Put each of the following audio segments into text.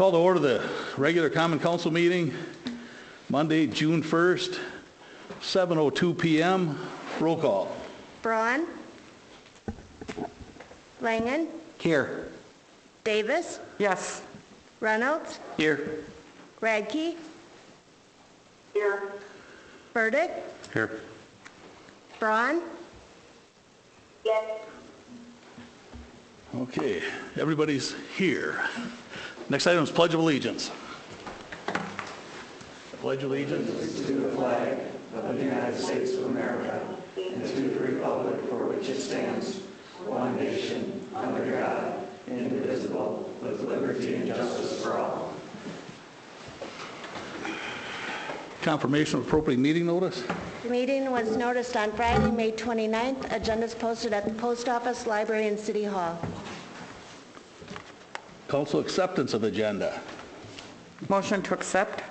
Call to order the regular Common Council meeting, Monday, June 1st, 7:02 p.m. Roll call. Braun. Langen. Here. Davis. Yes. Reynolds. Here. Radke. Here. Burdick. Here. Braun. Yes. Okay, everybody's here. Next item is Pledge of Allegiance. Pledge allegiance to the flag of the United States of America and to the republic for which it stands, one nation, under God, indivisible, with liberty and justice for all. Confirmation of appropriate meeting notice. The meeting was noticed on Friday, May 29th. Agendas posted at the post office, library, and city hall. Council acceptance of agenda. Motion to accept.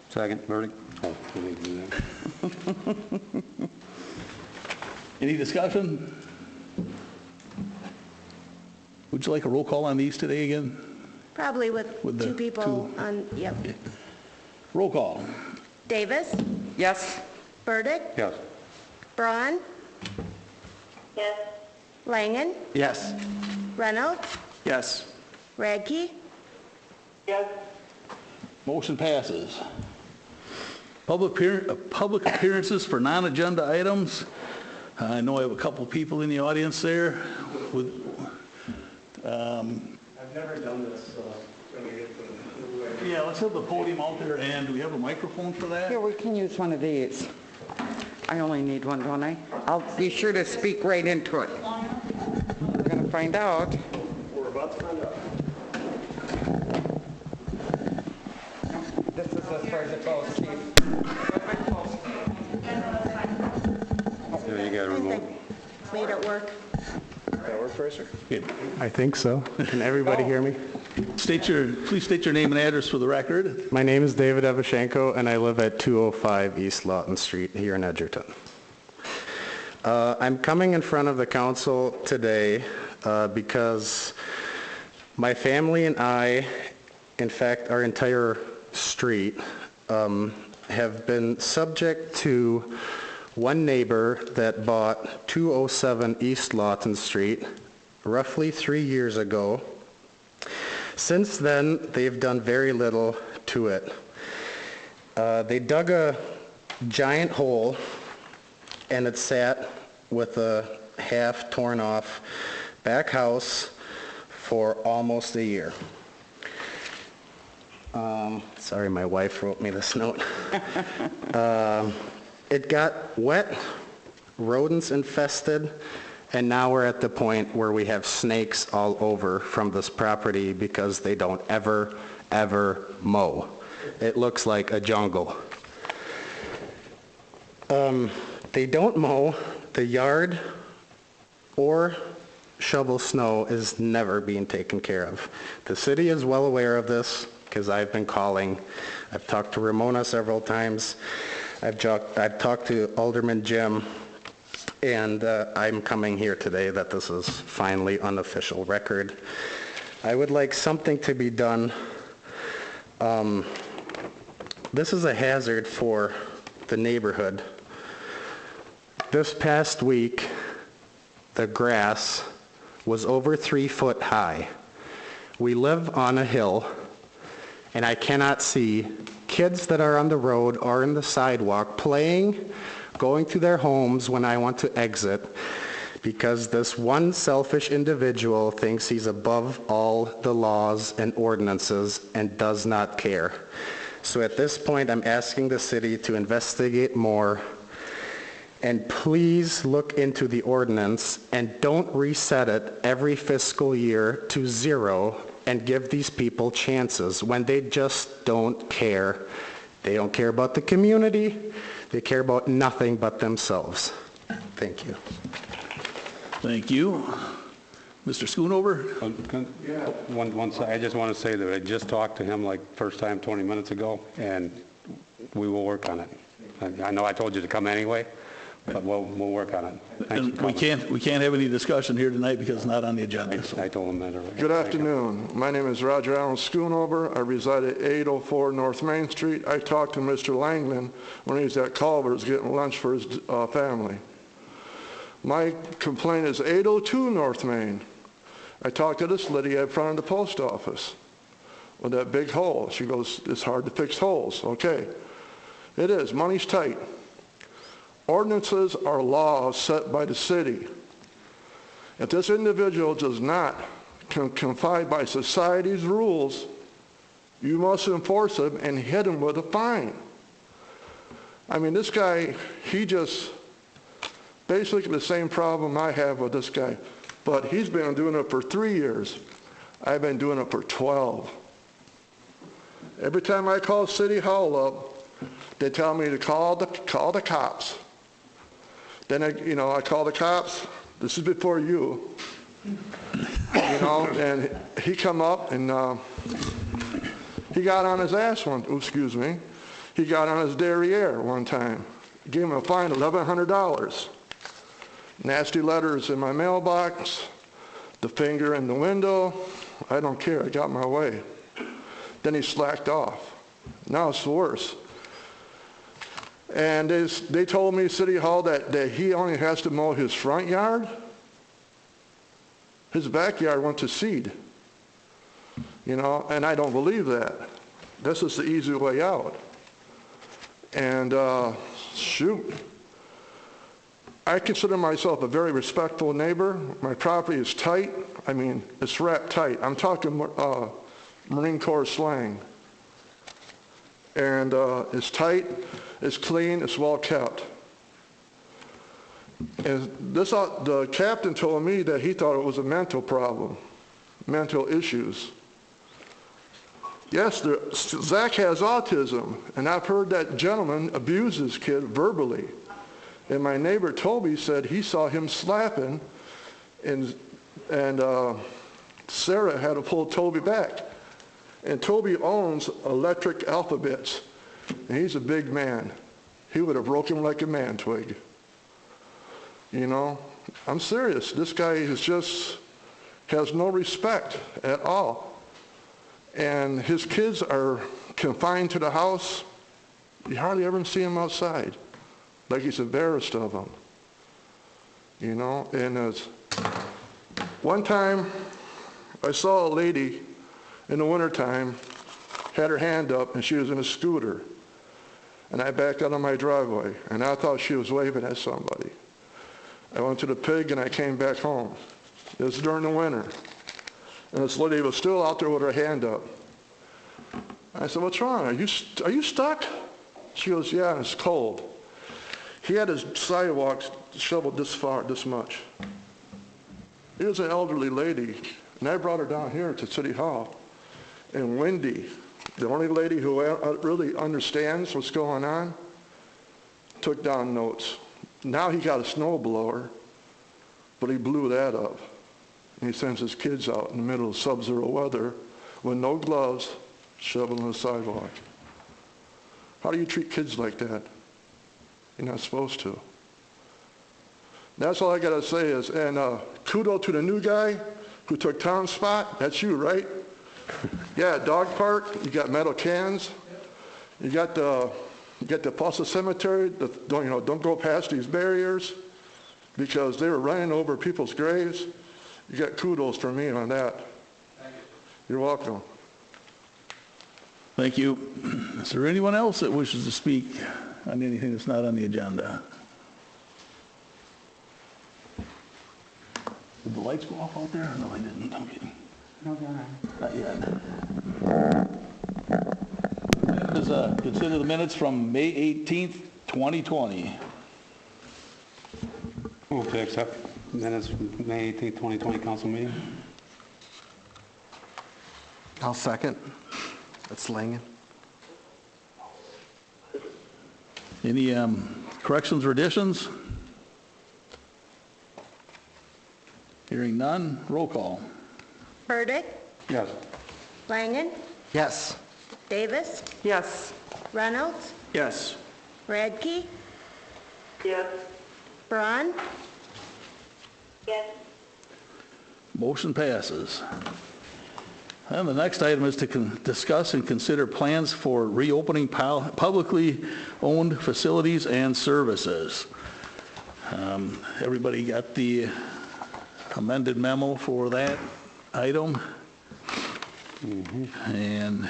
Second, Verdict. Oh, we need to do that. Any discussion? Would you like a roll call on these today again? Probably with the two people two. on, yep. Roll call. Davis. Yes. Burdick. Yes. Braun. Yes. Langen. Yes. Reynolds. Yes. Radke. Yes. Motion passes. Public appearances for non-agenda items. I know I have a couple people in the audience there. I've never done this, so I'm going to get the... Yeah, let's have the podium out there, and do we have a microphone for that? Here, we can use one of these. I only need one, don't I? I'll be sure to speak right into it. We're going to find out. We're about to find out. This is as far as it goes, Chief. There you got a I remote. think they made it work. That work for us, sir? Okay. I think so. Can everybody hear me? Please state your name and address for the record. My name is David Evashenko, and I live at 205 East Lawton Street here in Edgerton. I'm coming in front of the council today because my family and I, in fact, our entire street, have been subject to one neighbor that bought 207 East Lawton Street roughly 3 years ago. Since then, they've done very little to it. They dug a giant hole, and it sat with a half torn off back house for almost a year. Sorry, my wife wrote me this note. It got wet, rodents infested, and now we're at the point where we have snakes all over from this property because they don't ever mow. It looks like a jungle. They don't mow the yard or shovel snow is never being taken care of. The city is well aware of this because I've been calling. I've talked to Ramona several times. I've talked to Alderman Jim, and I'm coming here today that this is finally unofficial record. I would like something to be done. This is a hazard for the neighborhood. This past week, the grass was over 3 foot high. We live on a hill, and I cannot see kids that are on the road or in the sidewalk playing, going to their homes when I want to exit, because this one selfish individual thinks he's above all the laws and ordinances and does not care. So at this point, I'm asking the city to investigate more, and please look into the ordinance and don't reset it every fiscal year to 0 and give these people chances when they just don't care. They don't care about the community. They care about nothing but themselves. Thank you. Thank you. Mr. Schoonover? I just want to say that I just talked to him like first time 20 minutes ago, and we will work on it. I know I told you to come anyway, but we'll work on it. Thank you, And we can't have any discussion here tonight because it's not on the agenda. So. I told him that earlier. Good afternoon. My name is Roger Allen Schoonover. I reside at 804 North Main Street. I talked to Mr. Langland when he was at Culver's getting lunch for his family. My complaint is 802 North Main. I talked to this lady in front of the post office with that big hole. She goes, it's hard to fix holes. Okay. It is. Money's tight. Ordinances are laws set by the city. If this individual does not confide by society's rules, you must enforce him and hit him with a fine. I mean, this guy, he just, basically the same problem I have with this guy, but he's been doing it for 3 years. I've been doing it for 12. Every time I call City Hall up, they tell me to call the cops. Then I call the cops. This is before you, and he come up and he got on his ass he got on his derriere one time. Gave him a fine of $1,100. Nasty letters in my mailbox, the finger in the window. I don't care, I got my way. Then he slacked off. Now it's worse. And they told me, City Hall, that he only has to mow his front yard. His backyard went to seed. And I don't believe that. This is the easy way out. And shoot. I consider myself a very respectful neighbor. My property is tight. I mean, it's wrapped tight. I'm talking Marine Corps slang. And it's tight, it's clean, it's well kept. And the captain told me that he thought it was a mental problem, mental issues. Yes, Zach has autism, and I've heard that gentleman abuse his kid verbally. And my neighbor Toby said he saw him slapping, and Sarah had to pull Toby back. And Toby owns Electric Alphabets, and he's a big man. He would have broken like a man twig. I'm serious. This guy has no respect at all. And his kids are confined to the house. You hardly ever see him outside, like he's embarrassed of them. And one time I saw a lady in the wintertime, had her hand up, and she was in a scooter. And I backed out of my driveway, and I thought she was waving at somebody. I went to the pig, and I came back home. It was during the winter. And this lady was still out there with her hand up. I said, what's wrong? Are you stuck? She goes, yeah, it's cold. He had his sidewalk shoveled this much. He was an elderly lady, and I brought her down here to City Hall. And Wendy, the only lady who really understands what's going on, took down notes. Now he got a snowblower, but he blew that up. And he sends his kids out in the middle of sub-zero weather with no gloves, shoveling the sidewalk. How do you treat kids like that? You're not supposed to. That's all I got to say is, and kudos to the new guy who took Tom's spot. That's you, right? Yeah, dog park. You got metal cans. You got the Fossa Cemetery. Don't go past these barriers because they were running over people's graves. You got kudos from me on that. Thank you. You're welcome. Thank you. Is there anyone else that wishes to speak on anything that's not on the agenda? Did the lights go off out there? No, they didn't. I'm kidding. No, they're not. Not yet. Consider the minutes from May 18th, 2020. Move to accept minutes from May 18th, 2020 council meeting. I'll second. That's Langen. Any corrections or additions? Hearing none, roll call. Burdick, Yes. Langen, Yes. Davis, Yes. Reynolds, Yes. Radke, yes, Braun? Yes. Motion passes. And the next item is to discuss and consider plans for reopening publicly owned facilities and services. Everybody got the amended memo for that item? And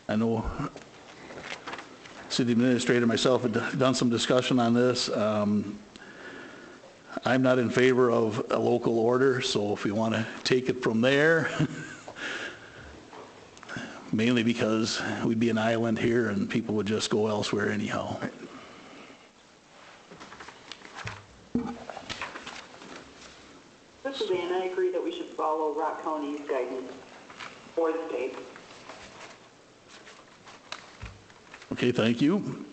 I know city administrator and myself had done some discussion on this. I'm not in favor of a local order, so if we want to take it from there, mainly because we'd be an island here and people would just go elsewhere anyhow. This is Ann. I agree that we should follow Rock County's guidance for the state. Okay, thank you.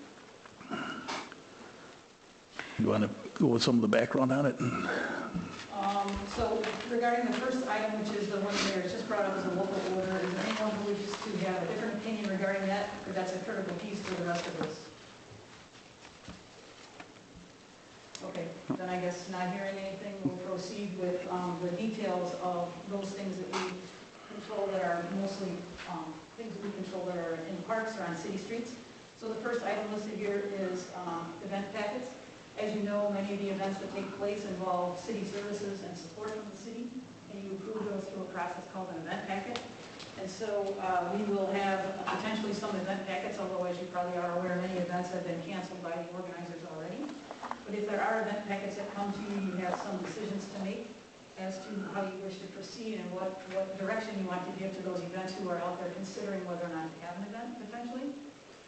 You want to go with some of the background on it? So regarding the first item, which is the one the mayor just brought up as a local order, is there anyone who wishes to have a different opinion regarding that? Because that's a critical piece for the rest of this. Okay, then I guess not hearing anything, we'll proceed with the details of those things that we control that are mostly things that we control that are in parks or on city streets. So the first item listed here is event packets. As you know, many of the events that take place involve city services and support from the city, and you approve those through a process called an event packet. And so we will have potentially some event packets, although as you probably are aware, many events have been canceled by the organizers already. But if there are event packets that come to you, you have some decisions to make as to how you wish to proceed and what direction you want to give to those events who are out there considering whether or not to have an event potentially.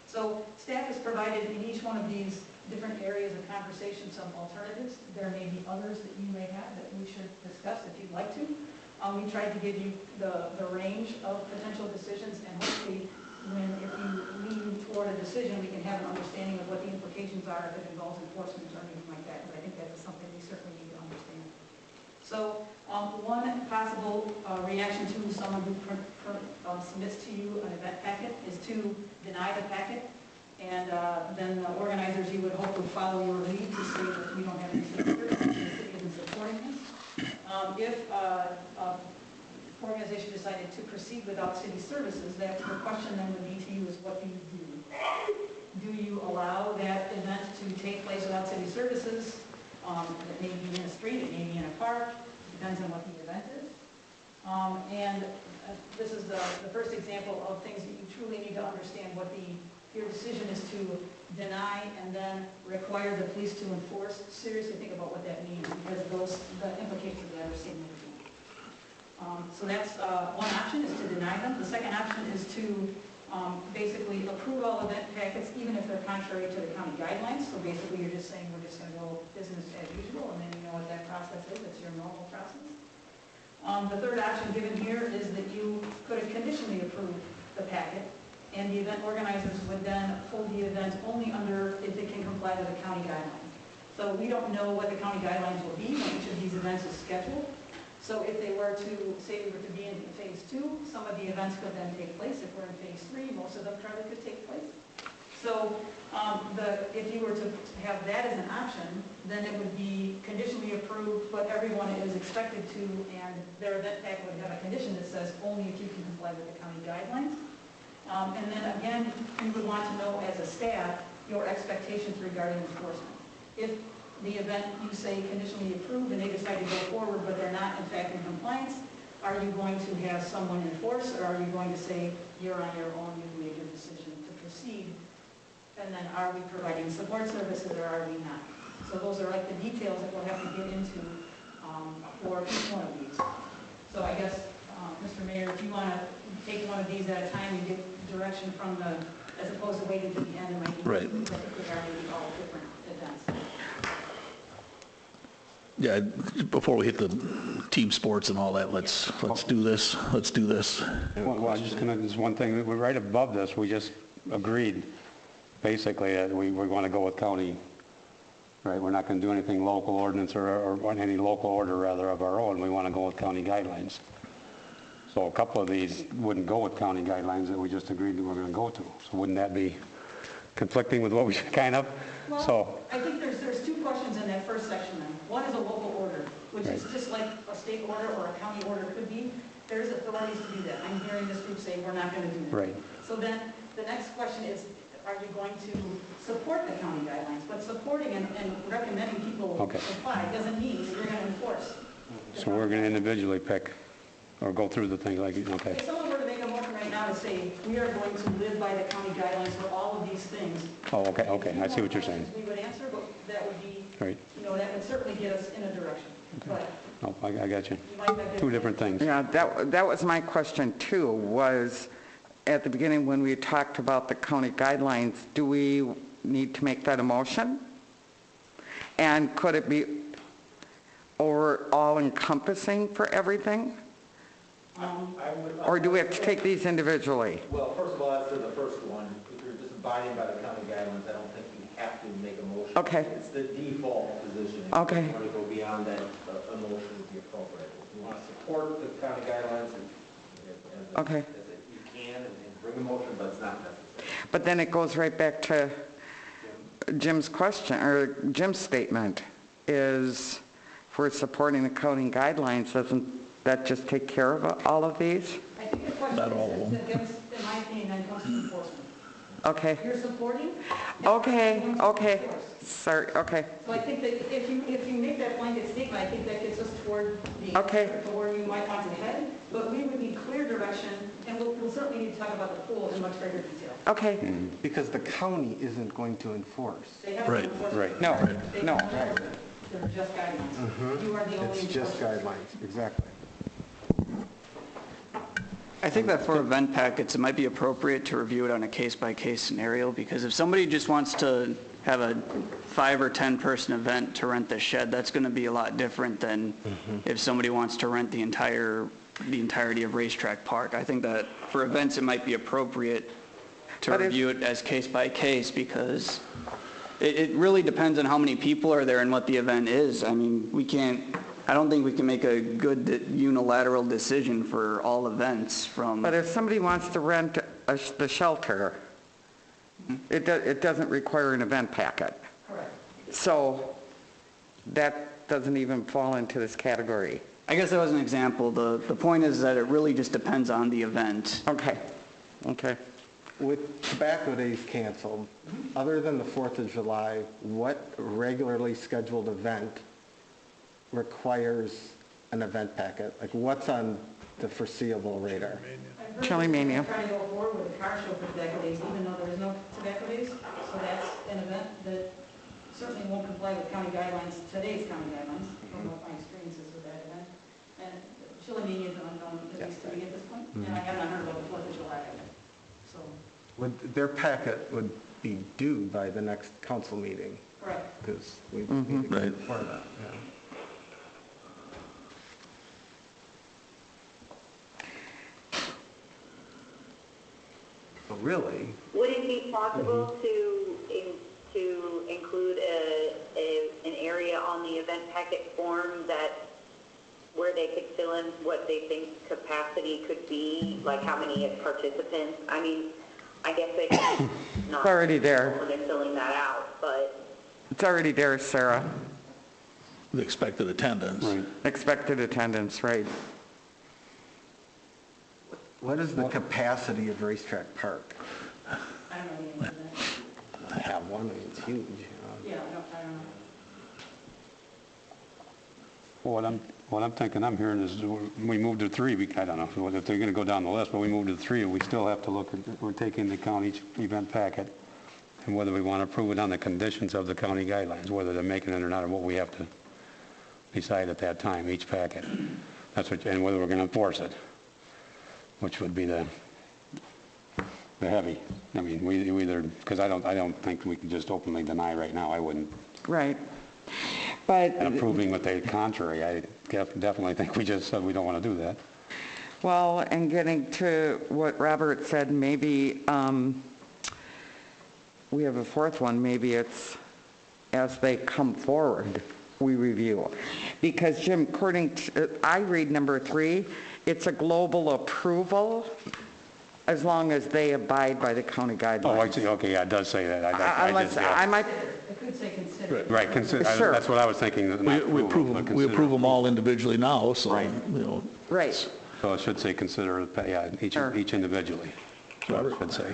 So staff has provided in each one of these different areas of conversation some alternatives. There may be others that you may have that we should discuss if you'd like to. We tried to give you the range of potential decisions, and hopefully if you lean toward a decision, we can have an understanding of what the implications are if it involves enforcement or anything like that, because I think that's something we certainly need to understand. So one possible reaction to someone who submits to you an event packet is to deny the packet. And then the organizers, you would hope, would follow your lead to say that we don't have any support, the city isn't supporting this. If an organization decided to proceed without city services, the question then would be to you is what do you do? Do you allow that event to take place without city services? It may be in a street, it may be in a park, it depends on what the event is. This is the first example of things that you truly need to understand what your decision is to deny and then require the police to enforce. Seriously think about what that means, because the implications of that are significant. So that's one option, is to deny them. The second option is to basically approve all event packets, even if they're contrary to the county guidelines. So basically you're just saying we're just going to go business as usual, and then you know what that process is. It's your normal process. The third option given here is that you could have conditionally approved the packet, and the event organizers would then hold the event only if they can comply with the county guidelines. So we don't know what the county guidelines will be when each of these events is scheduled. So if they were to, say we were to be in phase 2, some of the events could then take place. If we're in phase 3, most of them probably could take place. So if you were to have that as an option, then it would be conditionally approved, but everyone is expected to, and their event pack would have a condition that says only if you can comply with the county guidelines. And then again, you would want to know as a staff your expectations regarding enforcement. If the event you say conditionally approved and they decide to go forward but they're not in fact in compliance, are you going to have someone enforce, or are you going to say you're on your own, you've made your decision to proceed? And then are we providing support services or are we not? So those are like the details that we'll have to get into for each one of these. So I guess, Mr. Mayor, if you want to take one of these at a time and get direction from as opposed to waiting to the end, it might be right. Because I think they are maybe all different events. Yeah, before we hit the team sports and all that, let's do this. Let's do this. Well, just one thing, we're right above this, we just agreed, basically, that we're going to go with county, right? We're not going to do anything local ordinance or any local order, rather, of our own. We want to go with county guidelines. So a couple of these wouldn't go with county guidelines that we just agreed that we're going to go to. So wouldn't that be conflicting with what we, kind of, Well, so, I think there's two questions in that first section then. One is a local order, which is just like a state order or a county order could be. There's authorities to do that. I'm hearing this group say, we're not going to do that. right. So then, the next question is, are you going to support the county guidelines? But supporting and recommending people Okay. apply doesn't mean that you're going to enforce. So we're going to individually pick, or go through the thing like, okay. If someone were to make a motion right now to say, we are going to live by the county guidelines for all of these things. Oh, okay, I see what you're saying. We would answer, but that would be, Right. that would certainly get us in a direction. But Oh, I got you. you might not get. Two different things. Yeah, that was my question too, was at the beginning when we talked about the county guidelines, do we need to make that a motion? And could it be all encompassing for everything? Or do we have to take these individually? Well, first of all, as to the first one, if you're just abiding by the county guidelines, I don't think you have to make a motion. Okay. It's the default position. Okay. If you want to go beyond that, a motion would be appropriate. If you want to support the county guidelines, Okay. you can and bring a motion, but it's not necessary. But then it goes right back to Jim's question, or Jim's statement, is if we're supporting the county guidelines, doesn't that just take care of all of these? I think the question is, in my opinion, then comes to enforcement. Okay, You're supporting? okay, sorry, okay, So I think that if you make that blanket statement, I think that gets us toward Okay. to where you might want to head, but we would need clear direction, and we'll certainly need to talk about the pool in much greater detail. okay, Because the county isn't going to enforce. They have to Right, enforce it. right. no, They no, don't enforce it. They're just guidelines. You are the only It's just enforcer. guidelines, exactly. I think that for event packets, it might be appropriate to review it on a case-by-case scenario, because if somebody just wants to have a 5 or 10 person event to rent the shed, that's going to be a lot different than if somebody wants to rent the entirety of Racetrack Park. I think that for events, it might be appropriate to But if- review it as case-by-case, because it really depends on how many people are there and what the event is. I mean, I don't think we can make a good unilateral decision for all events from. but if somebody wants to rent the shelter, it doesn't require an event packet. Correct. So that doesn't even fall into this category. I guess that was an example. The point is that it really just depends on the event. Okay, okay. With Tobacco Days canceled, other than the 4th of July, what regularly scheduled event requires an event packet? Like what's on the foreseeable radar? Chili Mania. I'm trying to go forward with a car show for Tobacco Days, even though there is no Tobacco Days. So that's an event that certainly won't comply with county guidelines, today's county guidelines. I don't know what my experience is with that event. And Chili Mania is an unknown, at least to me at this point. And I have not heard about the 4th of July either. So, Their packet would be due by the next council meeting, correct. because we need to go Right. before that, yeah. So really, Would it be possible to include an area on the event packet form where they could fill in what they think capacity could be, like how many participants? I mean, I guess they can not. It's already there. When they're filling that out, but It's already there, Sarah. the expected attendance. Right. Expected attendance, right. what is the capacity of Racetrack Park? I don't know the answer to that. I have one, and it's huge, you know. Yeah, I don't know. Well, what I'm thinking, I'm hearing is we moved to 3, I don't know if they're going to go down the list, but we moved to 3, we still have to look at, we're taking into account each event packet and whether we want to approve it on the conditions of the county guidelines, whether they're making it or not, or what we have to decide at that time, each packet. That's what, and whether we're going to enforce it, which would be the heavy. I mean, we either, because I don't think we can just openly deny right now, I wouldn't. Right. But, And approving what they contrary, I definitely think we just said we don't want to do that. well, and getting to what Robert said, maybe we have a 4th one, maybe it's as they come forward, we review. Because Jim, according to, I read number 3, it's a global approval. as long as they abide by the county guidelines. Oh, I see, okay, yeah, it does say that. I Unless, did, yeah. I might, It could say consider. Right, Sure. that's what I was thinking. not We approval, but we consider. approve them all individually now, so, Right. you know. right. So it should say consider, yeah, Sure. each individually, that's what it should say.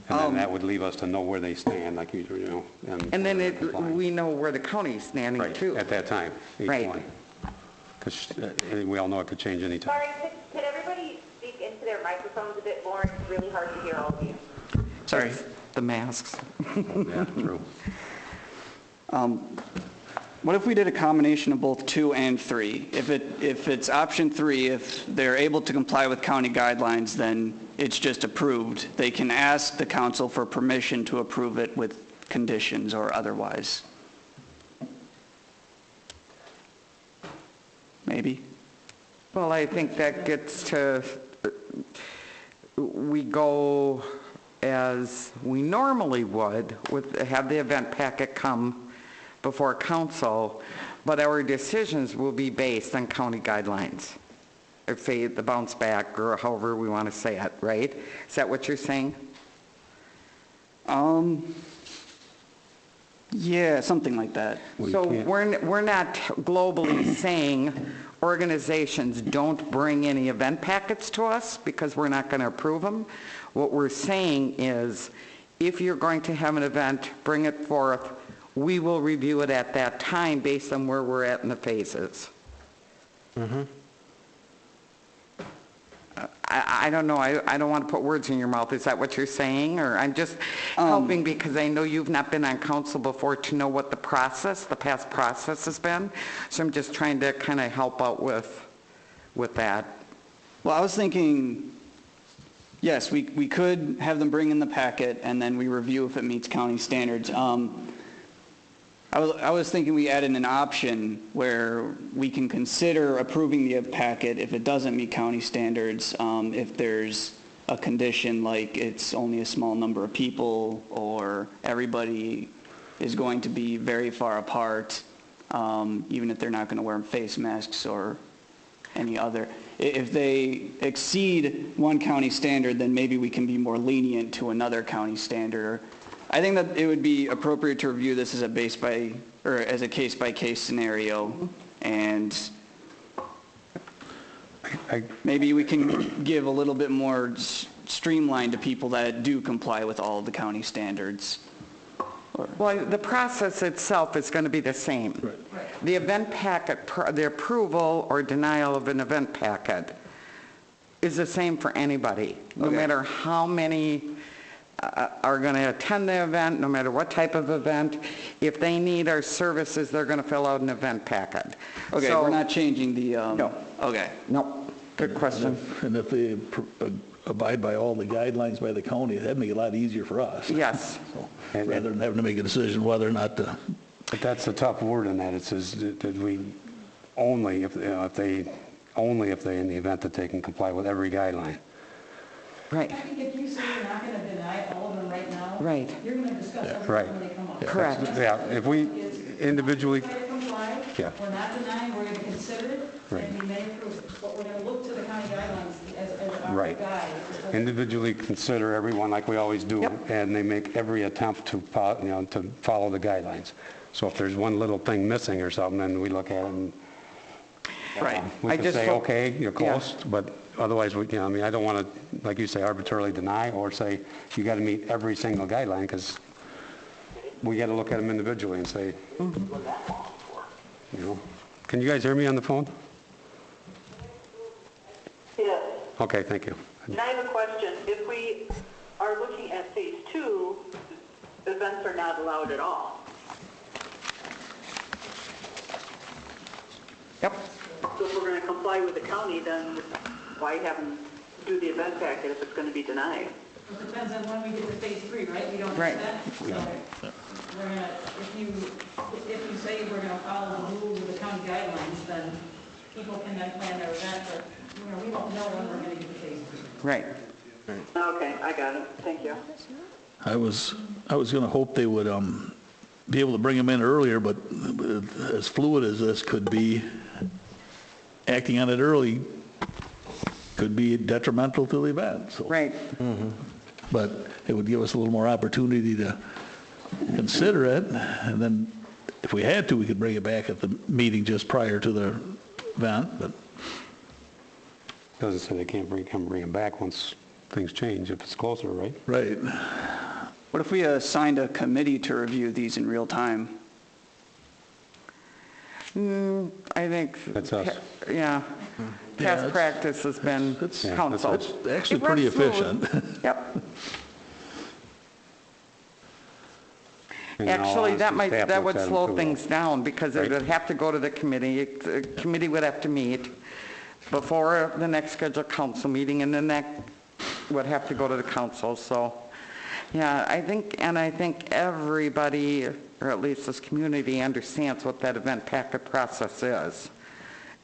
And then that would leave us to know where they stand, like you know. And then we know where the county's standing Right, too. at that time, each Right. one. Because we all know it could change anytime. Sorry, could everybody speak into their microphones a bit more? It's really hard to hear all of you. Sorry. The masks. Yeah, true. What if we did a combination of both 2 and 3? If it's option 3, if they're able to comply with county guidelines, then it's just approved. They can ask the council for permission to approve it with conditions or otherwise. Maybe? Well, I think that gets to, we go as we normally would, have the event packet come before council, but our decisions will be based on county guidelines. If say the bounce back or however we want to say it, right? Is that what you're saying? Yeah, something like that. So we're not globally saying organizations don't bring any event packets to us because we're not going to approve them. What we're saying is if you're going to have an event, bring it forth. We will review it at that time based on where we're at in the phases. I don't know. I don't want to put words in your mouth. Is that what you're saying? Or I'm just helping because I know you've not been on council before to know what the past process has been. So I'm just trying to kind of help out with that. Well, I was thinking, yes, we could have them bring in the packet and then we review if it meets county standards. I was thinking we added an option where we can consider approving the packet if it doesn't meet county standards, if there's a condition like it's only a small number of people or everybody is going to be very far apart, even if they're not going to wear face masks or any other. If they exceed one county standard, then maybe we can be more lenient to another county standard. I think that it would be appropriate to review this as a case-by-case scenario, and maybe we can give a little bit more streamline to people that do comply with all of the county standards. Well, the process itself is going to be the same. Right. The event packet, the approval or denial of an event packet is the same for anybody, no matter how many are going to attend the event, no matter what type of event. If they need our services, they're going to fill out an event packet. Okay, so, we're not changing the... No. Okay. No. Good question. And if they abide by all the guidelines by the county, that'd make it a lot easier for us. Yes. So, rather than having to make a decision whether or not to... But that's the tough word in that. It says that we only if they in the event that they can comply with every guideline. Right. I think if you say you're not going to deny all of them right now, right, you're going to discuss everything right. when they come up. Correct. Yeah, if we individually... Comply, yeah. We're not denying, we're going to consider it, right. and we may approve it. But we're going to look to the county guidelines as our right. guide. Individually consider everyone like we always do, yep. and they make every attempt to follow the guidelines. So if there's one little thing missing or something, then we look at it and right. we can say, okay, you're close, but otherwise, I don't want to, like you say, arbitrarily deny or say you got to meet every single guideline because we got to look at them individually and say, Can you guys hear me on the phone? Yes. Okay, thank you. And I have a question. If we are looking at phase 2, events are not allowed at all. Yep. So if we're going to comply with the county, then why have them do the event packet if it's going to be denied? It depends on when we get to phase 3, right? We don't right. know that. So we're going to, if you say we're going to follow the rules of the county guidelines, then people can then plan their event, but we won't know when we're going to get to phase 3. Right. Okay, I got it. Thank you. I was going to hope they would be able to bring them in earlier, but as fluid as this could be, acting on it early could be detrimental to the event, so. Right. But it would give us a little more opportunity to consider it, and then if we had to, we could bring it back at the meeting just prior to the event, but Doesn't say they can't bring them back once things change, if it's closer, right? right. What if we assigned a committee to review these in real time? I think. That's us. Yeah. Past it's- practice has been it's- Yeah, council. that's It's actually It pretty runs smooth. efficient. Yep. And in all Actually, that honesty, staff that looks would at 'em slow too. things down because it Right. would have to go to the committee. The committee would have to meet before the next scheduled council meeting, and then that would have to go to the council. So, yeah, I think everybody, or at least this community, understands what that event packet process is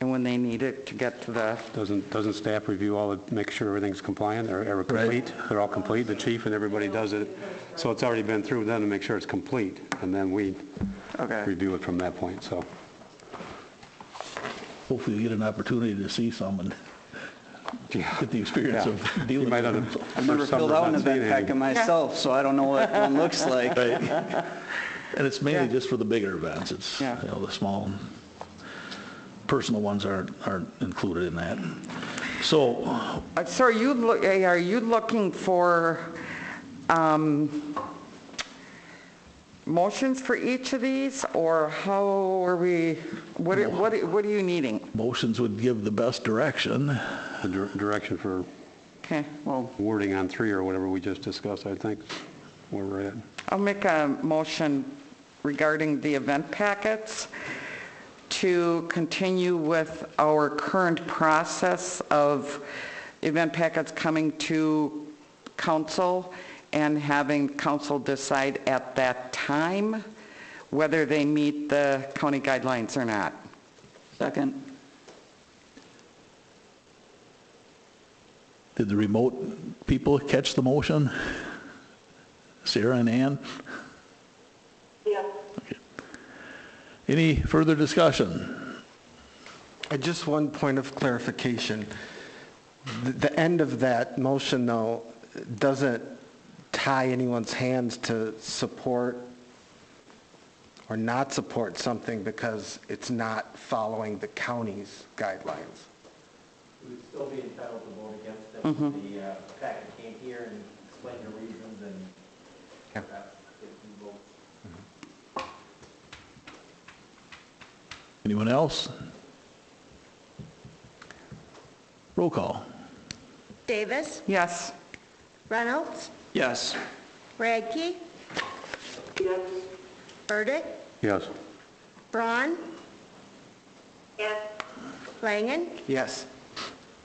and when they need it to get to the, Doesn't staff review all, make sure everything's compliant or complete? They're all complete, the chief and everybody does it. So it's already been through then to make sure it's complete, and then we Okay. review it from that point, so. Hopefully you get an opportunity to see some and Yeah. get the experience Yeah. of You dealing might with have them. I've never filled out an event packet myself, so I don't know what one looks like. Right. And it's mainly just for the bigger events. It's, Yeah. the small personal ones aren't included in that. So, so are you looking for motions for each of these, or how are we, what are you needing? motions would give the best direction. The direction for Okay, Well, wording on 3 or whatever we just discussed, I think, where we're at. I'll make a motion regarding the event packets to continue with our current process of event packets coming to council and having council decide at that time whether they meet the county guidelines or not. second. Did the remote people catch the motion? Sarah and Ann? Yes. Any further discussion? Just one point of clarification. The end of that motion, though, doesn't tie anyone's hands to support or not support something because it's not following the county's guidelines. We would still be entitled to vote against it. The packet came here and explained the reasons and Yeah. perhaps if you vote. Anyone else? Roll call. Davis, Yes. Reynolds, Yes. Radke, Yes. Burdick, Yes. Braun, Yes. Langen, Yes.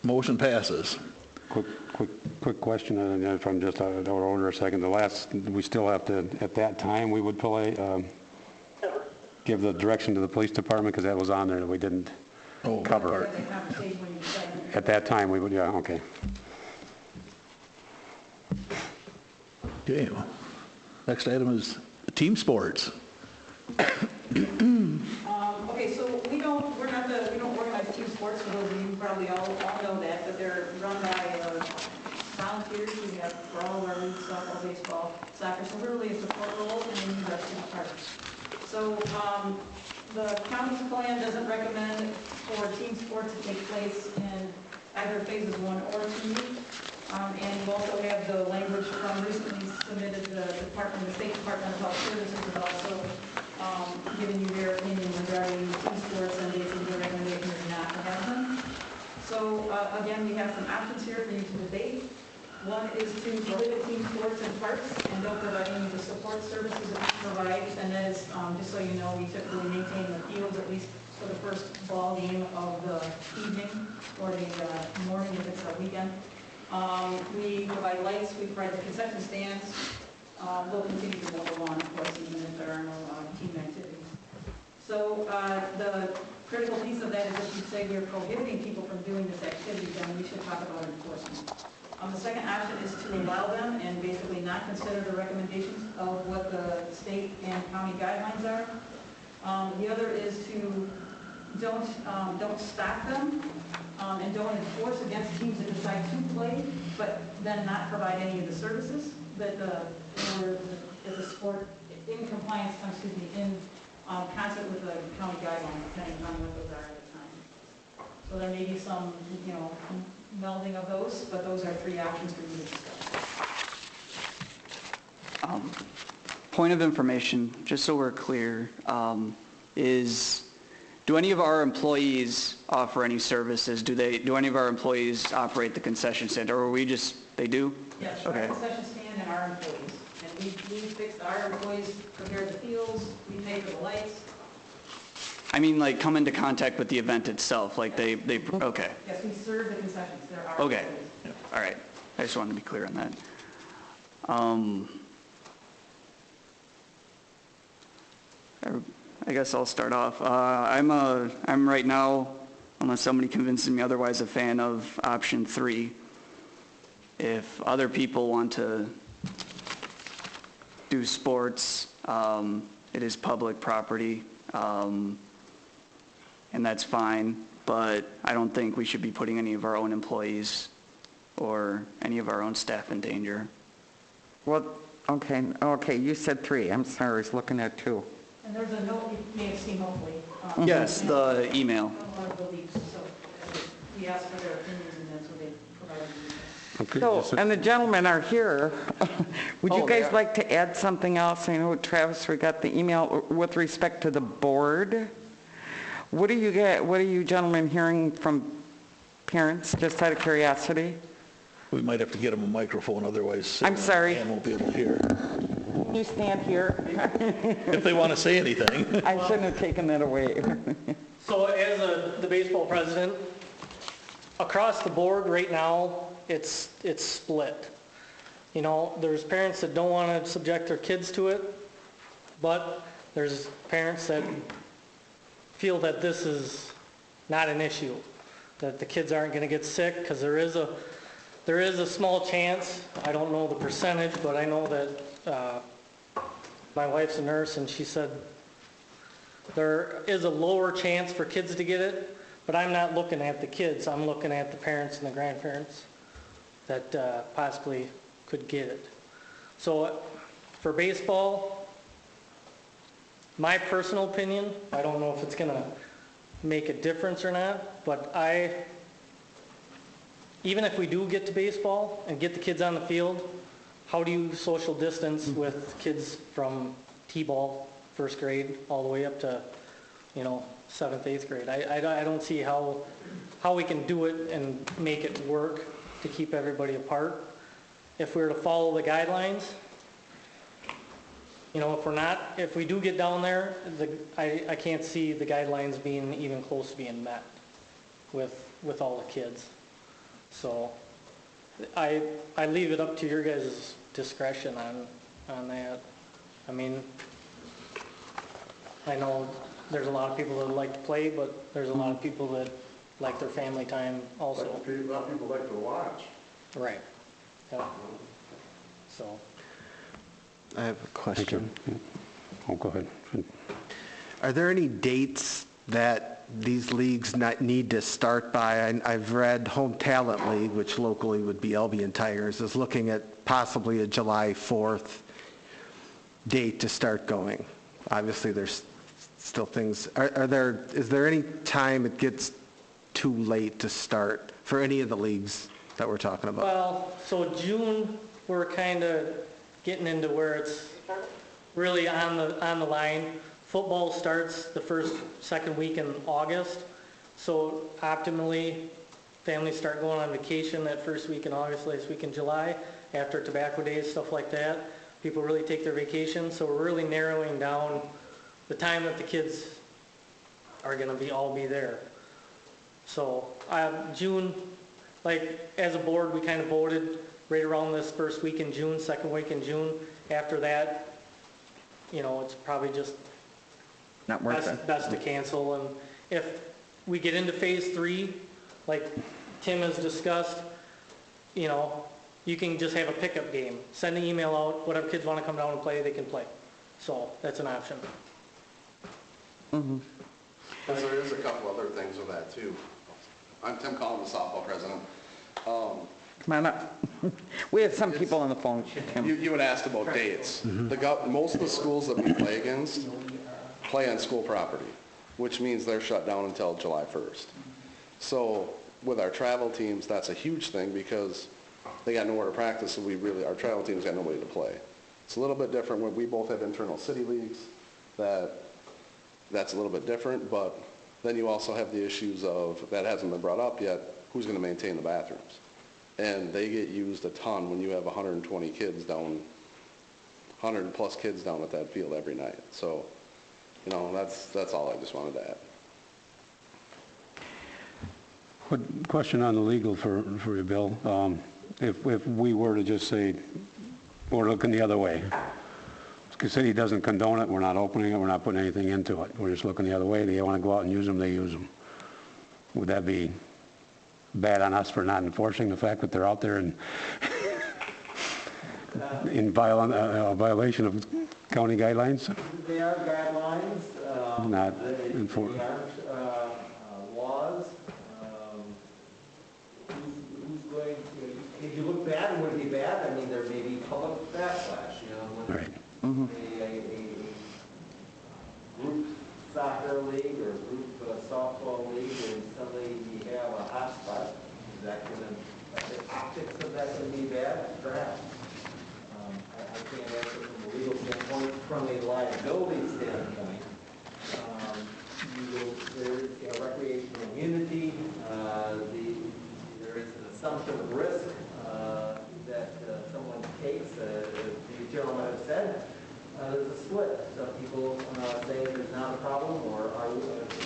Motion passes. Quick question, and if I'm just out of order a second, we still have to, at that time, we would give the direction to the police department, because that was on there that we didn't cover. That's a conversation when you decide. At that time, we would, yeah, okay. Okay. Next item is team sports. Okay, so we don't organize team sports, for those of you who probably all know that, but they're run by volunteers. We have for all of our leagues, softball, baseball, soccer, so we're really a support role, and then use our city parks. So the county's plan doesn't recommend for team sports to take place in either phases 1 or 2. And you also have the language from recently submitted the State Department of Health Services has also given you their opinion regarding team sports, and basically the recommendation is not to have them. So again, we have some options here for you to debate. One is to prohibit team sports in parks and don't provide any of the support services that we provide. And that is, just so you know, we typically maintain the fields at least for the first ball game of the evening or the morning if it's a weekend. We provide lights, we provide the concession stands. We'll continue to mow the lawn, of course, even if there are no team activities. So the critical piece of that is if you say we're prohibiting people from doing this activity, then we should talk about enforcement. The second option is to allow them and basically not consider the recommendations of what the state and county guidelines are. The other is to don't stop them and don't enforce against teams that decide outside to play, but then not provide any of the services that as a sport in compliance, in concert with the county guidelines, depending on what those are at the time. So there may be some, melding of those, but those are 3 options for you to discuss. Point of information, just so we're clear, is do any of our employees offer any services? Do any of our employees operate the concession stand, or are we just, they do? Yes, Okay. our concession stand and our employees. And we fixed, our employees prepared the fields, we paid for the lights. I mean, like, come into contact with the event itself, like they okay. Yes, we serve the concessions, they're our Okay, employees. all right. I just wanted to be clear on that. I guess I'll start off. I'm right now, unless somebody convinces me otherwise, a fan of option 3. If other people want to do sports, it is public property, and that's fine, but I don't think we should be putting any of our own employees or any of our own staff in danger. Well, okay, you said 3. I'm sorry, I was looking at 2. And there's a note you may have seen, hopefully. Yes, the email. One of the leagues, so we asked for their opinions, and that's what they provided. So, and the gentlemen are here. Would you Oh, they guys are. like to add something else? I know, Travis, we got the email with respect to the board. What are you gentlemen hearing from parents, just out of curiosity? We might have to get them a microphone, otherwise. I'm sorry. Dan won't be able to hear. You stand here. If they want to say anything. I shouldn't have taken that away. So as the baseball president, across the board right now, it's split. There's parents that don't want to subject their kids to it, but there's parents that feel that this is not an issue, that the kids aren't going to get sick, because there is a small chance. I don't know the percentage, but I know that my wife's a nurse, and she said there is a lower chance for kids to get it, but I'm not looking at the kids. I'm looking at the parents and the grandparents that possibly could get it. So for baseball, my personal opinion, I don't know if it's going to make a difference or not, but even if we do get to baseball and get the kids on the field, how do you social distance with kids from T-ball, first grade, all the way up to, 7th, 8th grade? I don't see how we can do it and make it work to keep everybody apart. If we were to follow the guidelines, if we do get down there, I can't see the guidelines being even close to being met with all the kids. So I leave it up to your guys' discretion on that. I mean, I know there's a lot of people that like to play, but there's a lot of people that like their family time also. A lot of people like to watch. Right. Yeah. So. I have a question. Oh, go ahead. Are there any dates that these leagues need to start by? I've read Home Talent League, which locally would be Albion Tigers, is looking at possibly a July 4th date to start going. Obviously, there's still things. Is there any time it gets too late to start for any of the leagues that we're talking about? Well, so June, we're kind of getting into where it's really on the line. Football starts the second week in August. So optimally, families start going on vacation that first week in August, last week in July, after tobacco days, stuff like that. People really take their vacation. So we're really narrowing down the time that the kids are going to all be there. So June, like as a board, we kind of voted right around this first week in June, second week in June. After that, it's probably just Not worth it. best to cancel. And if we get into phase 3, like Tim has discussed, you can just have a pickup game. Send an email out, whatever kids want to come down and play, they can play. So that's an option. And there is a couple other things with that too. I'm Tim Collins, the softball president. Come on up. We have some people on the phone, Tim. You had asked about dates. Most of the schools that we play against play on school property, which means they're shut down until July 1st. So with our travel teams, that's a huge thing because they got nowhere to practice, so our travel teams got nobody to play. It's a little bit different when we both have internal city leagues, that's a little bit different, but then you also have the issues of, that hasn't been brought up yet, who's going to maintain the bathrooms? And they get used a ton when you have 120 kids down, 100 plus kids down at that field every night. So, that's all I just wanted to add. Question on the legal for you, Bill. If we were to just say, we're looking the other way, the city doesn't condone it, we're not opening it, we're not putting anything into it, we're just looking the other way, they want to go out and use them, they use them. Would that be bad on us for not enforcing the fact that they're out there and in violation of county guidelines? They are guidelines. Not enforced. They aren't laws. Who's going to, if you look bad, would it be bad? I mean, there may be public backlash, when right. a group soccer league or group softball league, and suddenly you have a hot spot, is that going to, the optics of that going to be bad? Perhaps. I can't answer from a legal standpoint. From a liability standpoint, there is a recreational immunity. There is an assumption of risk that someone takes. The gentleman has said there's a split. Some people say there's not a problem or are a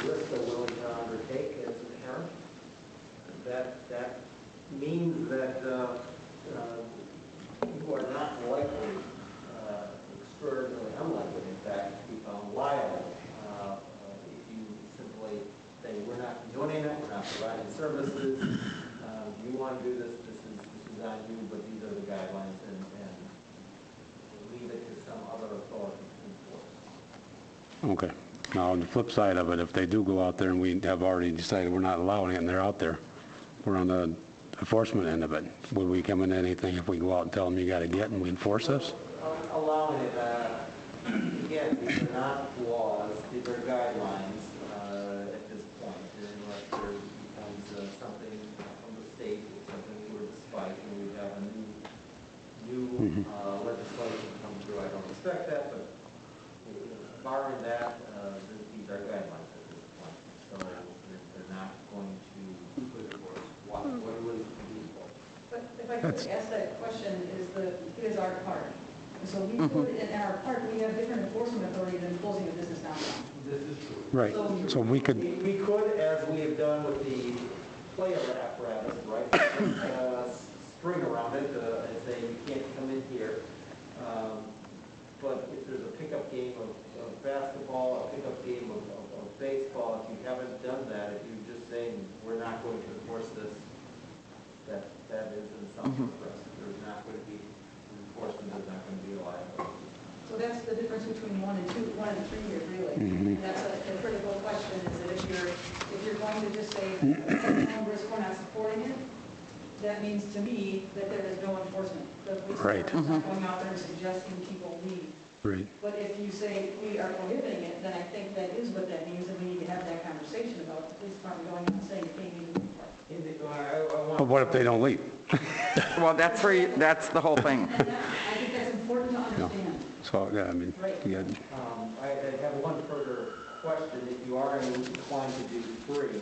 risk they're willing to undertake as a parent. That means that you are not likely, extraordinarily unlikely, in fact, to be found liable if you simply say, we're not doing it, we're not providing services, you want to do this, this is on you, but these are the guidelines, and leave it to some other authority to enforce. Okay. Now, on the flip side of it, if they do go out there and we have already decided we're not allowing it and they're out there, we're on the enforcement end of it. Would we come into anything if we go out and tell them you got to get and we enforce this? Allowing it, again, these are not laws, these are guidelines at this point, unless there becomes something from the state, something we were to spike, and we have a new legislation come through. I don't expect that, but barring that, these are guidelines at this point, so they're not going to put forth what was legal. But if I could ask that question, is our part. So we could, in our part, we have different enforcement authority than closing a business downtown. This is true. Right. So we could. We could, as we have done with the player apparatus, right? String around it and say you can't come in here. But if there's a pickup game of basketball, a pickup game of baseball, if you haven't done that, if you're just saying we're not going to enforce this, that is an assumption for us. There's not going to be enforcement, there's not going to be a liability. So that's the difference between 1 and 3 years, really. And that's a critical question, is that if you're going to just say, we're not supporting it, that means to me that there is no enforcement. The police department's not going out there and suggesting people leave. Right. But if you say we are prohibiting it, then I think that is what that means, and we need to have that conversation about the police department going out and saying, hey, you leave. But what if they don't leave? Well, that's the whole thing. I think that's important to understand. So, yeah, I mean, you got... I have one further question. If you are inclined to do free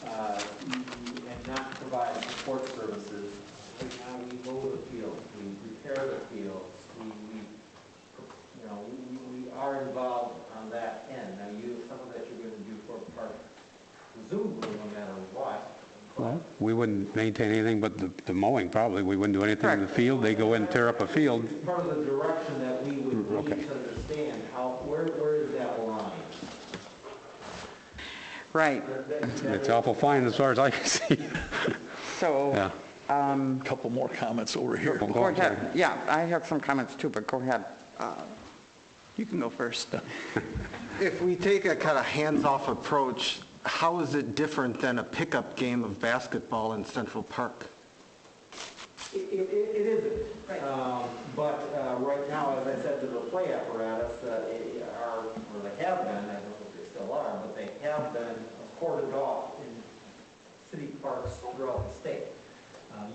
and not provide support services, right now we mow the fields, we repair the fields, we are involved on that end. Now, some of that you're going to do for part, presumably no matter what. Well, we wouldn't maintain anything but the mowing, probably. We wouldn't do anything in the field. They go in and tear up a field. It's part of the direction that we would need to understand where is that line? Right. It's awful fine as far as I can see. So, yeah. Couple more comments over here. Go ahead. Yeah, I have some comments too, but go ahead. You can go first. If we take a kind of hands-off approach, how is it different than a pickup game of basketball in Central Park? It isn't. Right. But right now, as I said, to the play apparatus, or they have been, I don't know if they still are, but they have been cordoned off in city parks throughout the state.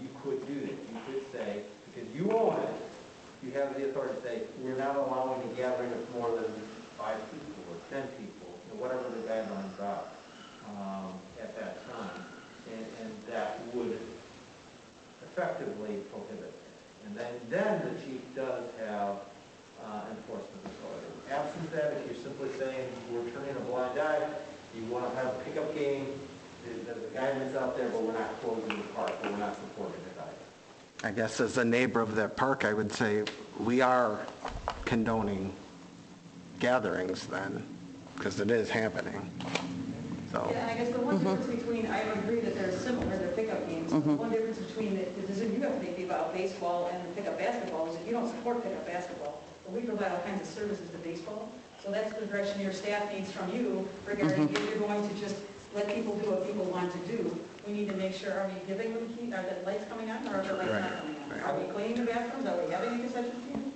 You could do that. You could say, because you own it, you have the authority to say, we're not allowing a gathering of more than 5 people or 10 people, whatever the guidelines are at that time. And that would effectively prohibit it. And then the chief does have enforcement authority. Absent that, if you're simply saying we're turning a blind eye, you want to have a pickup game, there's a guidance out there, but we're not closing the park, but we're not supporting it either. I guess as a neighbor of that park, I would say we are condoning gatherings then, because it is happening. So. Yeah, and I guess the one difference between, I agree that they're similar, they're pickup games. The one difference between the decision you have to make about baseball and pickup basketball is that you don't support pickup basketball, but we provide all kinds of services to baseball. So that's the direction your staff needs from you regarding if you're going to just let people do what people want to do. We need to make sure, are we giving them key, are the lights coming on or are the lights not coming on? Are we cleaning the bathrooms? Are we having a concession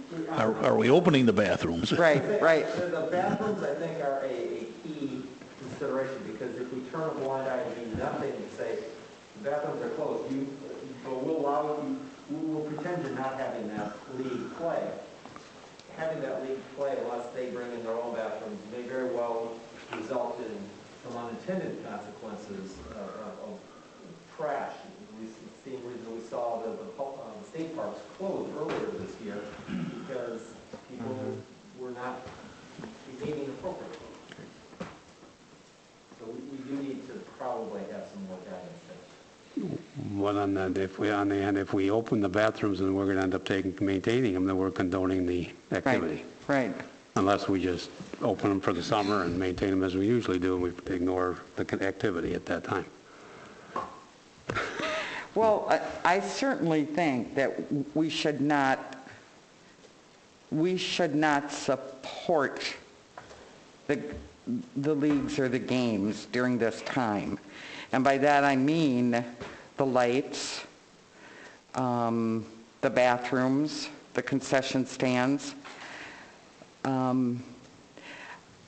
stand? Are we opening the bathrooms? Right. The bathrooms, I think, are a key consideration, because if we turn a blind eye and do nothing and say, the bathrooms are closed, but we'll pretend you're not having that league play. Having that league play, unless they bring in their own bathrooms, may very well result in some unintended consequences of trash. The same reason we saw the state parks closed earlier this year, because people were not behaving appropriately. So we do need to probably have some more guidance there. Well, on the end, if we open the bathrooms and we're going to end up maintaining them, then we're condoning the activity. Right. Unless we just open them for the summer and maintain them as we usually do, and we ignore the activity at that time. Well, I certainly think that we should not support the leagues or the games during this time. And by that I mean the lights, the bathrooms, the concession stands.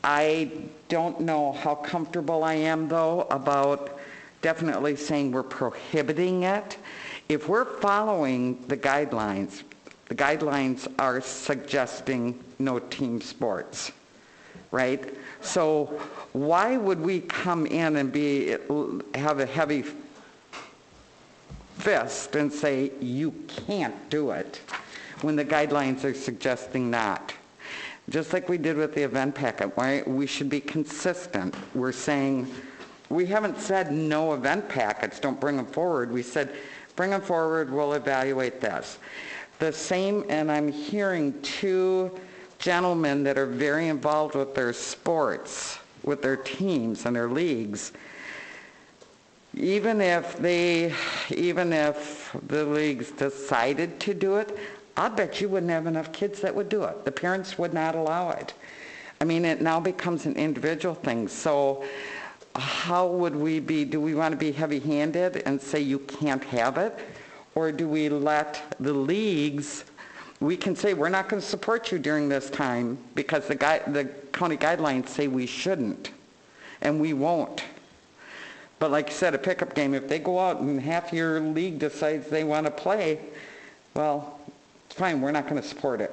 I don't know how comfortable I am, though, about definitely saying we're prohibiting it. If we're following the guidelines are suggesting no team sports, right? So why would we come in and have a heavy fist and say you can't do it when the guidelines are suggesting not? Just like we did with the event packet, right? We should be consistent. We're saying, we haven't said no event packets, don't bring them forward. We said, bring them forward, we'll evaluate this. The same, and I'm hearing 2 gentlemen that are very involved with their sports, with their teams and their leagues. Even if the leagues decided to do it, I bet you wouldn't have enough kids that would do it. The parents would not allow it. I mean, it now becomes an individual thing. So how would we be, do we want to be heavy-handed and say you can't have it? Or do we let the leagues, we can say we're not going to support you during this time because the county guidelines say we shouldn't, and we won't. But like you said, a pickup game, if they go out and half your league decides they want to play, well, it's fine, we're not going to support it.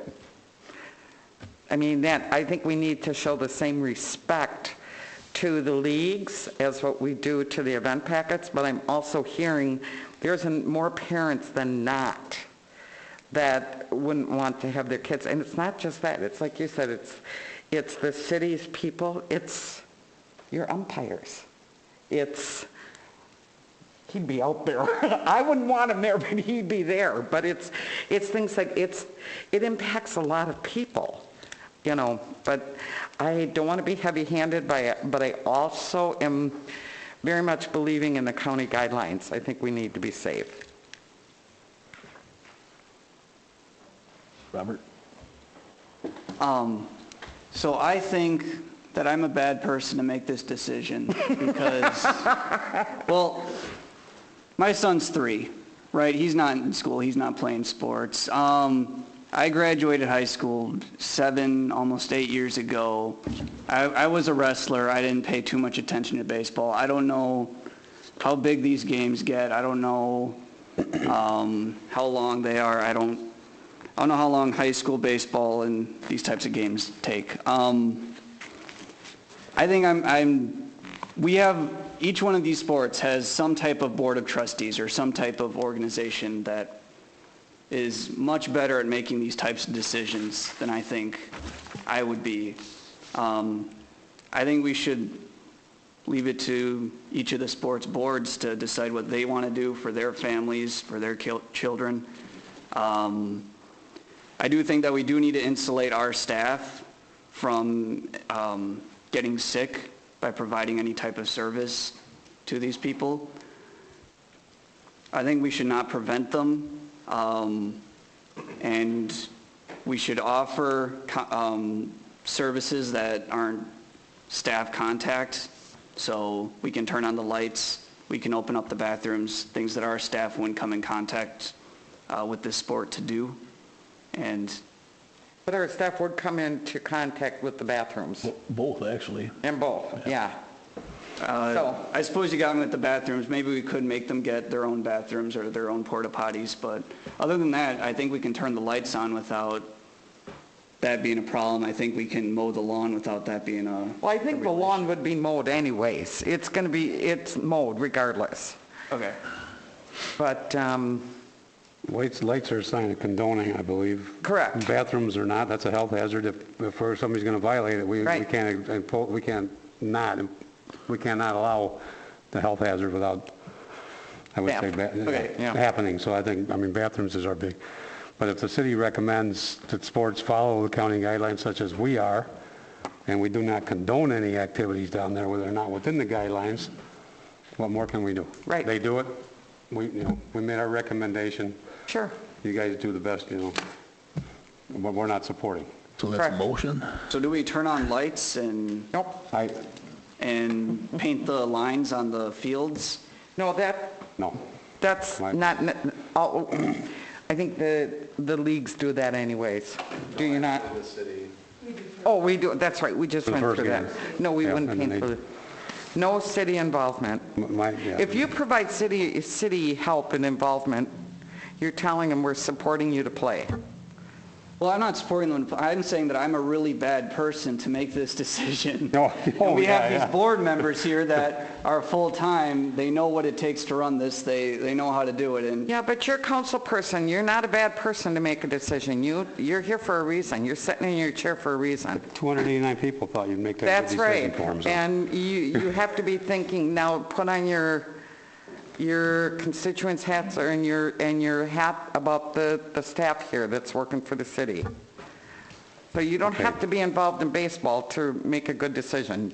I mean, I think we need to show the same respect to the leagues as what we do to the event packets, but I'm also hearing there's more parents than not that wouldn't want to have their kids. And it's not just that. It's like you said, it's the city's people. It's your umpires. He'd be out there. I wouldn't want him there, but he'd be there. But it's things like it impacts a lot of people, you know. But I don't want to be heavy-handed by it, but I also am very much believing in the county guidelines. I think we need to be safe. Robert? So I think that I'm a bad person to make this decision because, well, my son's 3, right, he's not in school, he's not playing sports. I graduated high school 7, almost 8 years ago. I was a wrestler. I didn't pay too much attention to baseball. I don't know how big these games get. I don't know how long they are. I don't know how long high school baseball and these types of games take. I think we have, each one of these sports has some type of board of trustees or some type of organization that is much better at making these types of decisions than I think I would be. I think we should leave it to each of the sports boards to decide what they want to do for their families, for their children. I do think that we do need to insulate our staff from getting sick by providing any type of service to these people. I think we should not prevent them, and we should offer services that aren't staff contact, so we can turn on the lights, we can open up the bathrooms, things that our staff wouldn't come in contact with this sport to do. But our staff would come into contact with the bathrooms. Both, actually. And both, yeah. I suppose you got me with the bathrooms. Maybe we could make them get their own bathrooms or their own porta potties, but other than that, I think we can turn the lights on without that being a problem. I think we can mow the lawn without that being a... Well, I think the lawn would be mowed anyways. It's mowed regardless. Okay. But, Lights are a sign of condoning, I believe. Correct. Bathrooms are not. That's a health hazard. If somebody's going to violate it, we cannot allow the health hazard without, I would say, happening. So I think, bathrooms is our big. But if the city recommends that sports follow the county guidelines such as we are, and we do not condone any activities down there where they're not within the guidelines, what more can we do? Right. They do it. We made our recommendation. Sure. You guys do the best, but we're not supporting. So that's a motion? So do we turn on lights and... Nope. And paint the lines on the fields? No, that's not, I think the leagues do that anyways. Do you not? The city. Oh, we do, that's right, we just went through that. No, we wouldn't paint for the, no city involvement. If you provide city help and involvement, you're telling them we're supporting you to play. Well, I'm not supporting them. I'm saying that I'm a really bad person to make this decision. We have these board members here that are full-time. They know what it takes to run this. They know how to do it. And yeah, but you're a council person. You're not a bad person to make a decision. You're here for a reason. You're sitting in your chair for a reason. 289 people thought you'd make that decision for them. That's right. And you have to be thinking, now put on your constituents' hats and your hat about the staff here that's working for the city. So you don't have to be involved in baseball to make a good decision.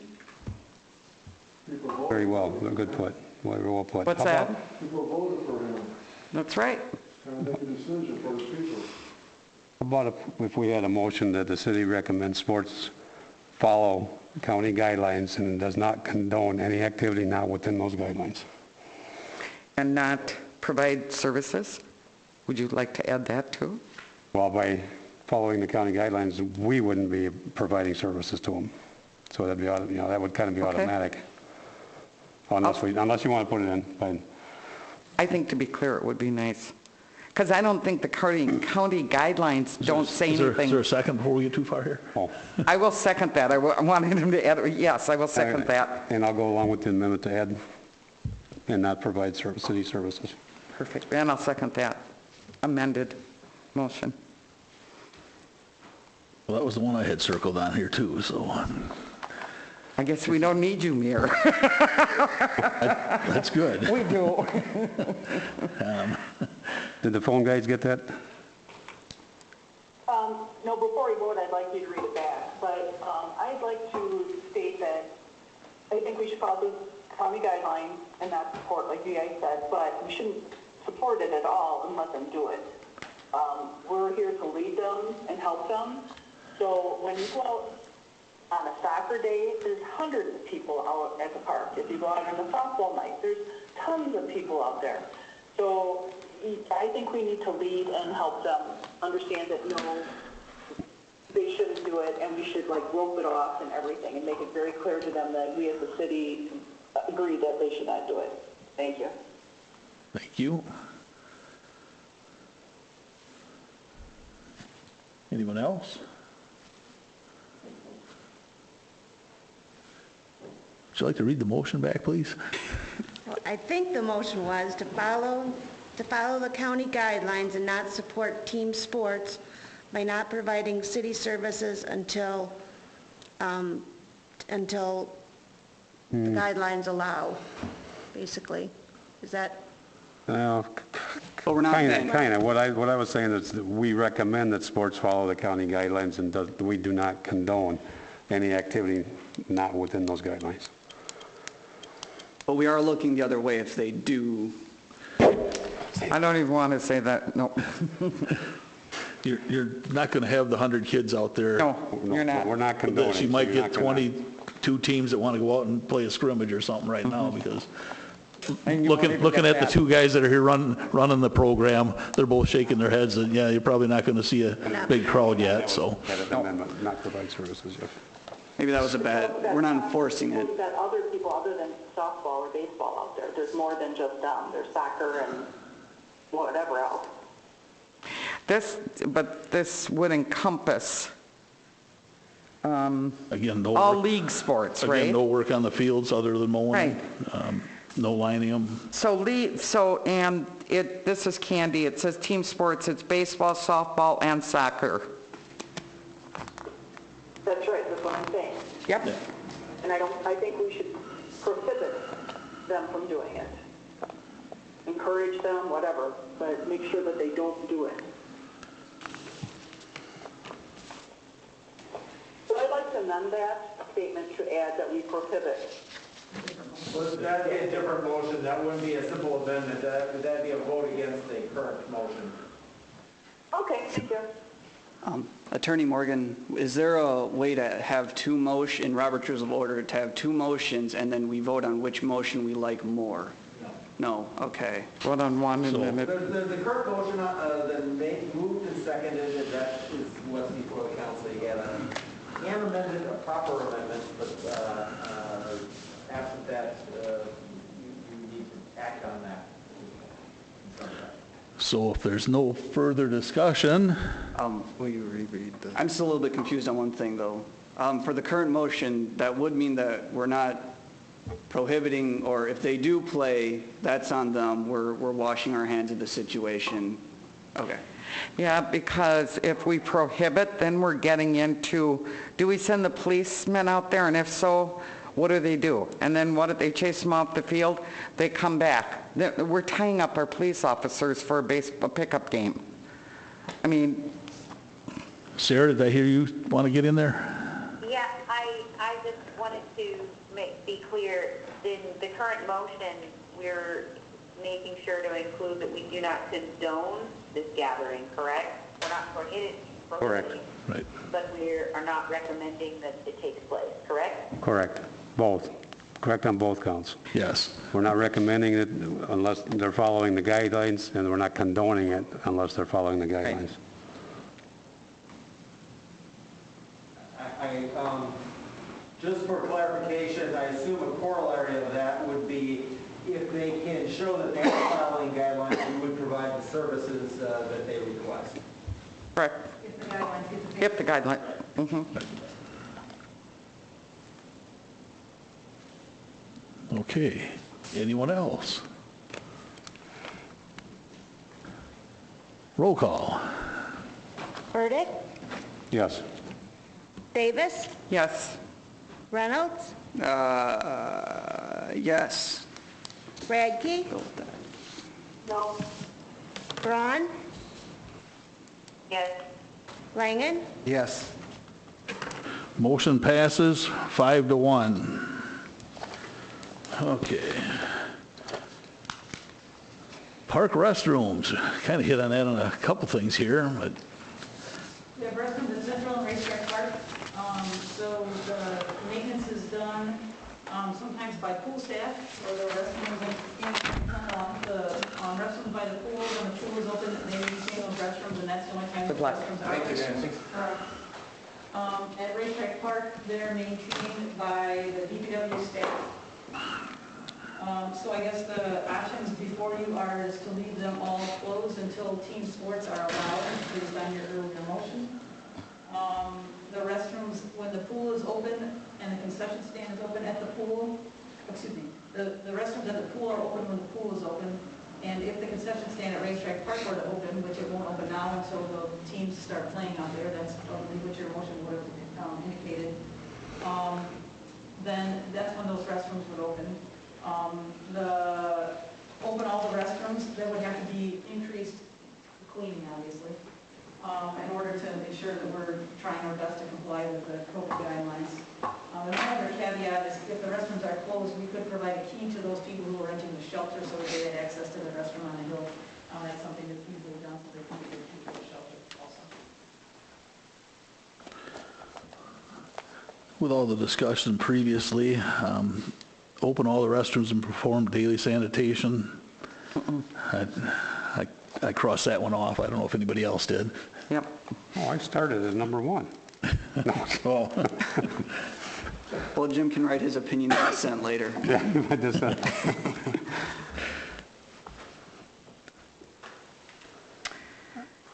Very well. Good put. Very well put. What's that? People voted for him. That's right. Trying to make a decision for his people. How about if we had a motion that the city recommends sports follow county guidelines and does not condone any activity not within those guidelines? And not provide services? Would you like to add that too? Well, by following the county guidelines, we wouldn't be providing services to them. So that'd be, that would kind of be automatic. Unless you want to put it in. But I think to be clear, it would be nice. Because I don't think the county guidelines don't say anything. Is there a second before we get too far here? Oh. I will second that. I wanted him to add, yes, I will second that. And I'll go along with the amendment to add and not provide city services. Perfect. And I'll second that amended motion. Well, that was the one I had circled on here too, so. I guess we don't need you, Mayor. That's good. We do. Did the phone guys get that? No, before we vote, I'd like you to read it back. But I'd like to state that I think we should follow the county guidelines and not support, like you guys said, but we shouldn't support it at all and let them do it. We're here to lead them and help them. So when you go out on a soccer day, there's hundreds of people out at the park. If you go out on a softball night, there's tons of people out there. So, I think we need to lead and help them understand that no, they shouldn't do it, and we should like rope it off and everything, and make it very clear to them that we as a city agree that they should not do it. Thank you. Thank you. Anyone else? Would you like to read the motion back, please? Well, I think the motion was to follow the county guidelines and not support team sports by not providing city services until the guidelines allow, basically. Is that? But we're not banning. Kind of. What I was saying is that we recommend that sports follow the county guidelines, and we do not condone any activity not within those guidelines. But we are looking the other way if they do. I don't even want to say that, no. You're not going to have the 100 kids out there. No, you're not. We're not condoning. She so might you're get not gonna- 22 teams that want to go out and play a scrimmage or something right now, because And you won't even looking get at the that. two guys that are here running the program, they're both shaking their heads, and yeah, you're probably not going to see a big crowd yet, so. That amendment, not provide services, yes. Maybe that was a bad, we're not enforcing it. We've got other people other than softball or baseball out there. There's more than just them. There's soccer and whatever else. But this would encompass Again, no all work, league sports, again, right? no work on the fields other than mowing. Right. No lining them. And this is Candy, it says team sports, it's baseball, softball, and soccer. That's right. That's what I'm saying. Yep. And I think we should prohibit them from doing it. Encourage them, whatever, but make sure that they don't do it. So I'd like to amend that statement to add that we prohibit. Well, that'd be a different motion. That wouldn't be a simple amendment. That'd be a vote against the current motion. Okay, thank you. Attorney Morgan, is there a way to have in Robert's Rules of Order, to have two motions and then we vote on which motion we like more? No, okay. Vote on one and then it, The current motion, moved and seconded, and that is what's before the council. You got an amended, a proper amendment, but after that, you need to act on that. So if there's no further discussion, will you reread the? I'm still a little bit confused on one thing, though. For the current motion, that would mean that we're not prohibiting, or if they do play, that's on them. We're washing our hands of the situation. Okay. Yeah, because if we prohibit, then we're getting into, do we send the policemen out there? And if so, what do? And then what if they chase them off the field? They come back. We're tying up our police officers for a pickup game. I mean, Sarah, did I hear you want to get in there? Yeah, I just wanted to be clear, in the current motion, we're making sure to include that we do not condone this gathering, correct? We're not prohibiting. Correct. Right. But we are not recommending that it takes place, correct? Correct. Both. Correct on both counts. Yes. We're not recommending it unless they're following the guidelines, and we're not condoning it unless they're following the guidelines. Just for clarification, I assume a corollary of that would be if they can show that they're following guidelines, we would provide the services that they request. correct. If the guidelines get the If the guideline, Okay. Anyone else? Roll call. Burdick, Yes. Davis, yes. Reynolds, Yes. Radke, No. Braun, Yes. Langen, Yes. Motion passes 5-1. Okay. Park restrooms, kind of hit on that on a couple things here, but We have restrooms at Central and Racetrack Park. So the maintenance is done sometimes by pool staff, or the restrooms in one, the restrooms by the pool, when the pool is open, they maintain those restrooms, and that's the only time Good those luck. restrooms are open. At Racetrack Park, they're maintained by the DPW staff. So I guess the options before you are is to leave them all closed until team sports are allowed, based on your earlier motion. The restrooms, when the pool is open and the concession stand is open at the pool, the restrooms at the pool are open when the pool is open, and if the concession stand at Racetrack Park were to open, which it won't open now until the teams start playing out there, that's probably what your motion would have indicated, then that's when those restrooms would open. Open all the restrooms, there would have to be increased cleaning, obviously, in order to ensure that we're trying our best to comply with the COVID guidelines. And one other caveat is if the restrooms are closed, we could provide a key to those people who are renting the shelter so that they had access to the restroom on the hill. That's something that's easily done, so they can get a key to the shelter also. With all the discussion previously, open all the restrooms and perform daily sanitation. I crossed that one off. I don't know if anybody else did. Yep. Oh, I started as number one. Oh. Well, Jim can write his opinion in dissent later. Yeah, I just,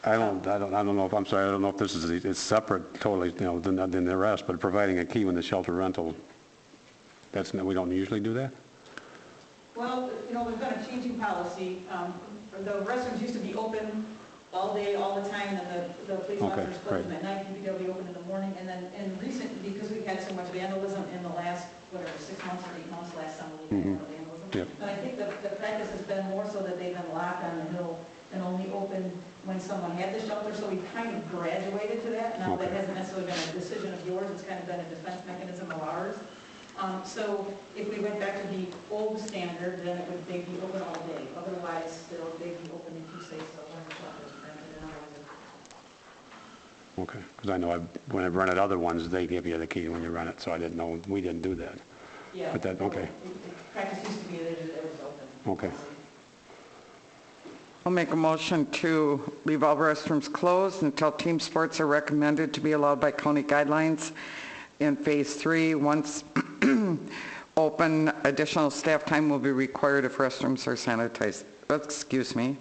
I don't know if, I'm sorry, I don't know if this is, it's separate totally, than the rest, but providing a key when the shelter rental, we don't usually do that? Well, we've got a changing policy. The restrooms used to be open all day, all the time, and then the police officers close them at night, DPW open in the morning, and then in recent, because we've had so much vandalism in the last, 6 months or 8 months, last summer, we had more vandalism. Yep. But I think the practice has been more so that they've been locked on the hill and only open when someone had the shelter, so we've kind of graduated to that. Now, that hasn't necessarily been a decision of yours, it's kind of been a defense mechanism of ours. So if we went back to the old standard, then they'd be open all day. Otherwise, they'd be open in 2 states, so when the shelter's rented and ours. Okay, because I know when I've rented other ones, they give you the key when you rent it, so I didn't know, we didn't do that. Yeah. But that, okay. Practice used to be that it was open. Okay. I'll make a motion to leave all restrooms closed until team sports are recommended to be allowed by county guidelines. In phase 3, once open, additional staff time will be required if restrooms are sanitized. Excuse me.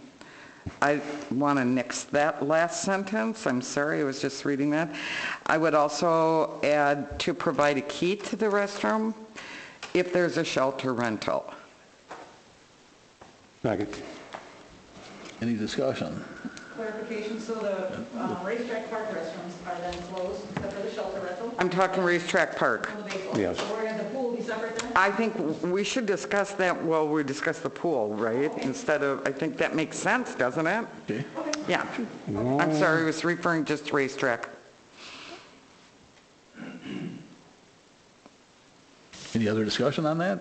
I want to nix that last sentence. I'm sorry, I was just reading that. I would also add to provide a key to the restroom if there's a shelter rental. Second. Any discussion? Clarification, so the Racetrack Park restrooms are then closed except for the shelter rental? I'm talking Racetrack Park. And the baseball. Yes. So we're going to have the pool be separate then? I think we should discuss that while we discuss the pool, right? Instead of, I think that makes sense, doesn't it? Okay. Yeah. I'm sorry, I was referring just to Racetrack. Any other discussion on that?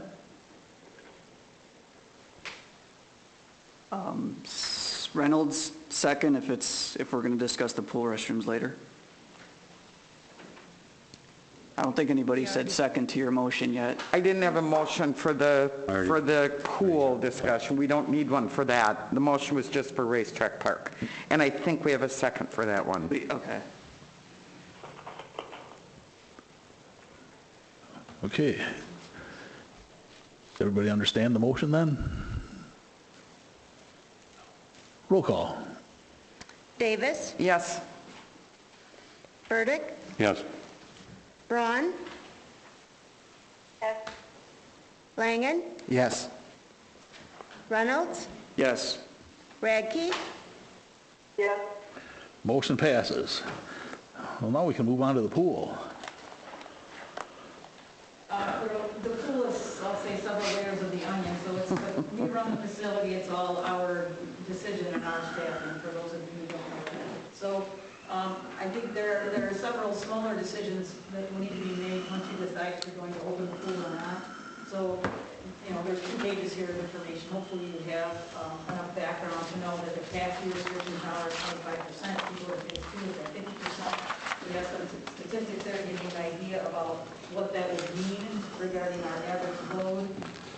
Reynolds, second, if we're going to discuss the pool restrooms later. I don't think anybody said second to your motion yet. I didn't have a motion for the pool discussion. We don't need one for that. The motion was just for Racetrack Park. And I think we have a second for that one. Okay. Okay. Everybody understand the motion then? Roll call. Davis, Yes. Burdick, Yes. Braun, Yes. Langen, Yes. Reynolds, Yes. Radke, Yes. Motion passes. Well, now we can move on to the pool. The pool is, I'll say, several layers of the onion, so it's, we run the facility, it's all our decision and our staffing, for those of you who don't know that. So I think there are several smaller decisions that will need to be made once you decide if you're going to open the pool or not. So, there's 2 pages here of information. Hopefully you have enough background to know that the capacity restrictions now are 25%, people are phase 2 is at 50%. We have some statistics there to give you an idea about what that would mean regarding our average load.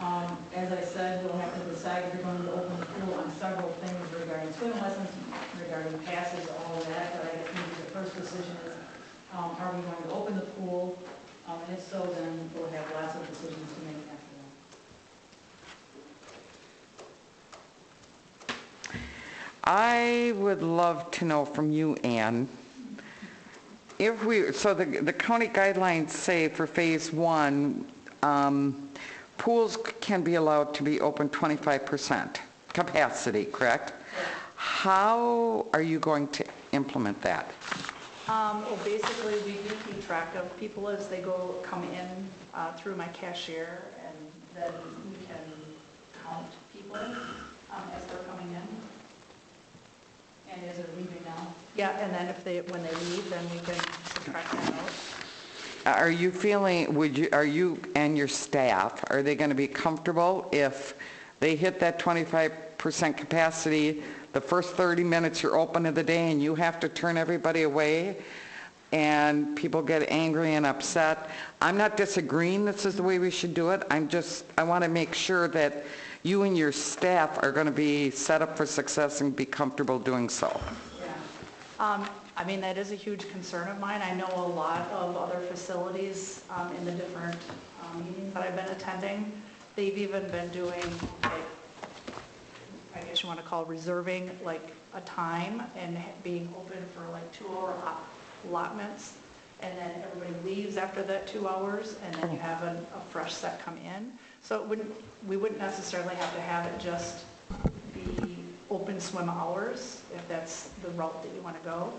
As I said, we'll have to decide if we're going to open the pool on several things regarding swim lessons, regarding passes, all of that, but I guess maybe the first decision is, are we going to open the pool? And if so, then we'll have lots of decisions to make after that. I would love to know from you, Ann, if so the county guidelines say for phase 1, pools can be allowed to be open 25% capacity, correct? How are you going to implement that? Well, basically, we do keep track of people as they come in through my cashier, and then we can count people as they're coming in. And as they're leaving now? Yeah, and then when they leave, then we can subtract that out. Are you feeling, are you and your staff, are they going to be comfortable if they hit that 25% capacity, the first 30 minutes you're open of the day and you have to turn everybody away and people get angry and upset? I'm not disagreeing this is the way we should do it. I want to make sure that you and your staff are going to be set up for success and be comfortable doing so. Yeah. I mean, that is a huge concern of mine. I know a lot of other facilities in the different meetings that I've been attending. They've even been doing, I guess you want to call reserving like a time and being open for like 2-hour allotments. And then everybody leaves after that 2 hours, and then you have a fresh set come in. So we wouldn't necessarily have to have it just be open swim hours, if that's the route that you want to go.